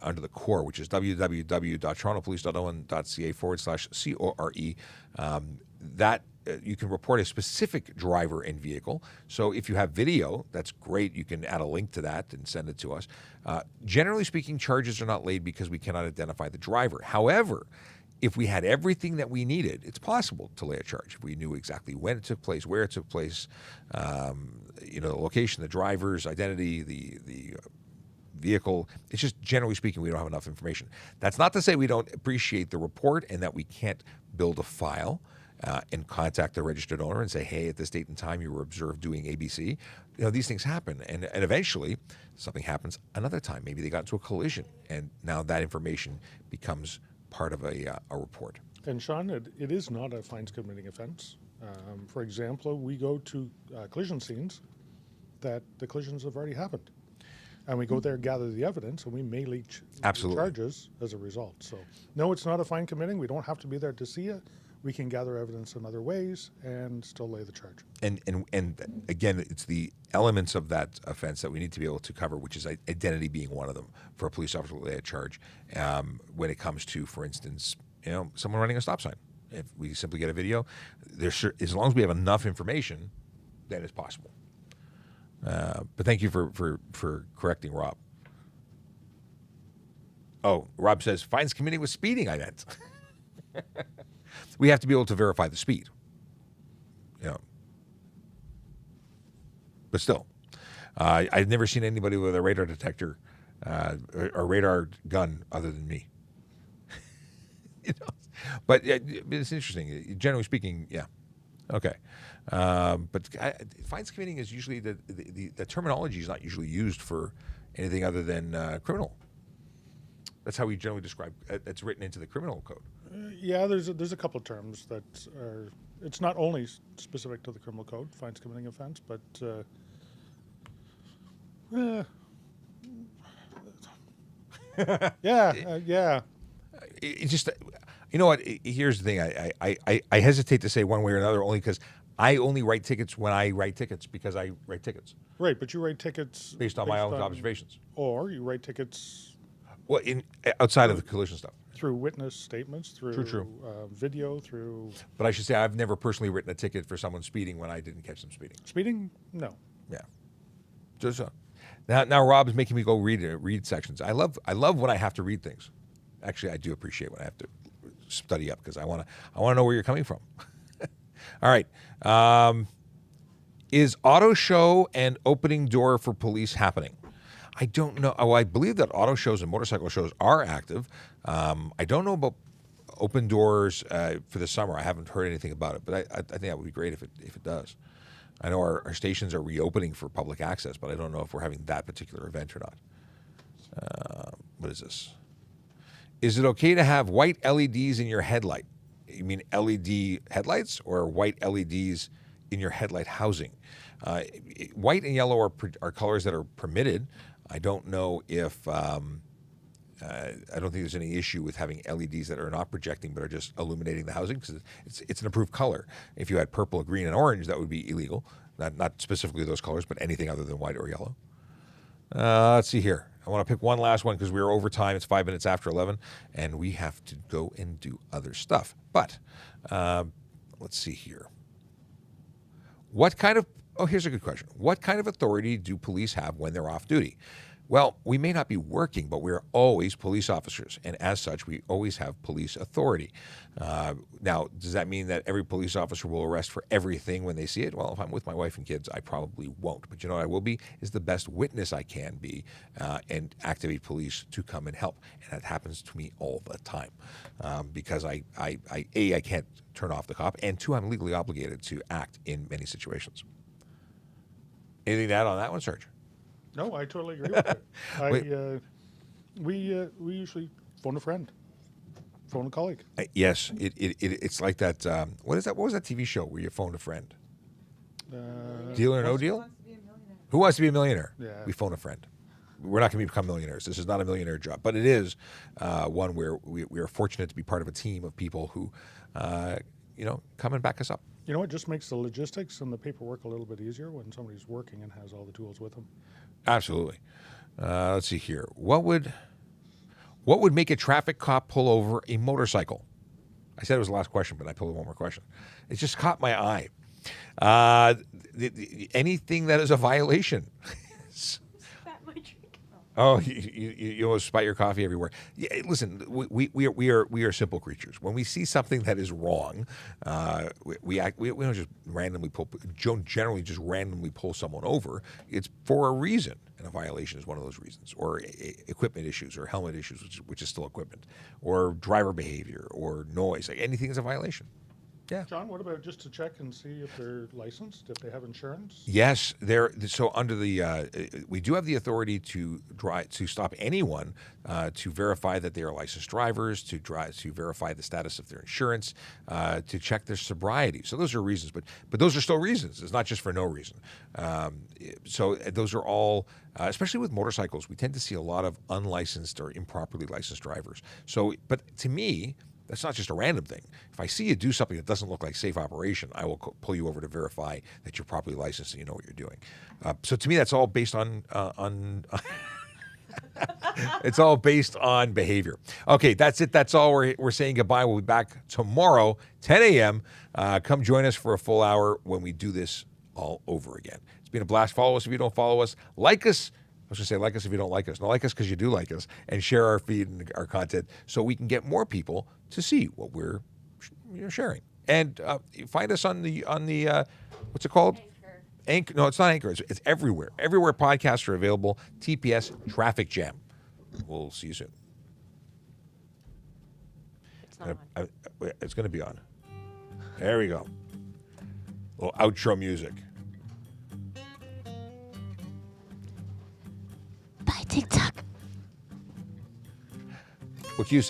under the core, which is www.torontopolice.owen.ca/CORE, that you can report a specific driver and vehicle. So if you have video, that's great. You can add a link to that and send it to us. Generally speaking, charges are not laid because we cannot identify the driver. However, if we had everything that we needed, it's possible to lay a charge. If we knew exactly when it took place, where it took place, the location, the driver's identity, the vehicle. It's just, generally speaking, we don't have enough information. That's not to say we don't appreciate the report and that we can't build a file and contact the registered owner and say, hey, at this date and time you were observed doing ABC. These things happen. And eventually something happens another time. Maybe they got into a collision, and now that information becomes part of a report. And Sean, it is not a fines committing offense. For example, we go to collision scenes that the collisions have already happened. And we go there, gather the evidence, and we may lead charges as a result. So, no, it's not a fine committing. We don't have to be there to see it. We can gather evidence in other ways and still lay the charge. And again, it's the elements of that offense that we need to be able to cover, which is identity being one of them for a police officer to lay a charge. When it comes to, for instance, someone running a stop sign, if we simply get a video, as long as we have enough information, then it's possible. But thank you for correcting Rob. Oh, Rob says fines committee was speeding. I meant. We have to be able to verify the speed. But still, I've never seen anybody with a radar detector or radar gun other than me. But it's interesting. Generally speaking, yeah. Okay. But fines committing is usually the terminology is not usually used for anything other than criminal. That's how we generally describe it. It's written into the criminal code. Yeah, there's a couple of terms that are. It's not only specific to the criminal code, fines committing offense, but yeah. It's just, you know what? Here's the thing. I hesitate to say one way or another, only because I only write tickets when I write tickets because I write tickets. Right, but you write tickets based on my own observations, or you write tickets. Well, outside of the collision stuff. Through witness statements, through video, through... But I should say I've never personally written a ticket for someone speeding when I didn't catch them speeding. Speeding? No. Yeah. Just now Rob's making me go read sections. I love when I have to read things. Actually, I do appreciate when I have to study up because I want to know where you're coming from. All right. Is auto show and opening door for police happening? I don't know. Oh, I believe that auto shows and motorcycle shows are active. I don't know about open doors for the summer. I haven't heard anything about it, but I think that would be great if it does. I know our stations are reopening for public access, but I don't know if we're having that particular event or not. What is this? Is it okay to have white LEDs in your headlight? You mean LED headlights or white LEDs in your headlight housing? White and yellow are colors that are permitted. I don't know if I don't think there's any issue with having LEDs that are not projecting but are just illuminating the housing, because it's an approved color. If you had purple, green, and orange, that would be illegal. Not specifically those colors, but anything other than white or yellow. Let's see here. I want to pick one last one because we are over time. It's 5 minutes after 11, and we have to go and do other stuff. But let's see here. Here's a good question. What kind of authority do police have when they're off duty? Well, we may not be working, but we're always police officers, and as such, we always have police authority. Now, does that mean that every police officer will arrest for everything when they see it? Well, if I'm with my wife and kids, I probably won't. But you know what I will be is the best witness I can be and activate police to come and help. And that happens to me all the time because I can't turn off the cop, and 2, I'm legally obligated to act in many situations. Anything to add on that one, Serge? No, I totally agree with you. We usually phone a friend, phone a colleague. Yes, it's like that. What is that? What was that TV show where you phoned a friend? Deal or No Deal? Who Wants to Be a Millionaire? Yeah. We phone a friend. We're not going to become millionaires. This is not a millionaire job, but it is one where we are fortunate to be part of a team of people who, come and back us up. You know, it just makes the logistics and the paperwork a little bit easier when somebody's working and has all the tools with them. Absolutely. Let's see here. What would make a traffic cop pull over a motorcycle? I said it was the last question, but I pulled one more question. It just caught my eye. Anything that is a violation. Oh, you almost spat your coffee everywhere. Yeah, listen, we are simple creatures. When we see something that is wrong, we don't just randomly generally just randomly pull someone over. It's for a reason, and a violation is one of those reasons, or equipment issues, or helmet issues, which is still equipment, or driver behavior, or noise. Like anything is a violation. Yeah. John, what about just to check and see if they're licensed, if they have insurance? Yes, so under the we do have the authority to stop anyone to verify that they are licensed drivers, to verify the status of their insurance, to check their sobriety. So those are reasons, but those are still reasons. It's not just for no reason. So those are all, especially with motorcycles, we tend to see a lot of unlicensed or improperly licensed drivers. So, but to me, that's not just a random thing. If I see you do something that doesn't look like safe operation, I will pull you over to verify that you're properly licensed and you know what you're doing. So to me, that's all based on it's all based on behavior. Okay, that's it. That's all. We're saying goodbye. We'll be back tomorrow, 10 a.m. Come join us for a full hour when we do this all over again. It's been a blast. Follow us if you don't follow us. Like us. I was going to say like us if you don't like us. No, like us because you do like us, and share our feed and our content so we can get more people to see what we're sharing. And find us on the what's it called? Anchor. No, it's not Anchor. It's everywhere. Everywhere podcasts are available. TPS Traffic Jam. We'll see you soon. It's not on. It's going to be on. There we go. A little outro music. Bye, TikTok. What you say?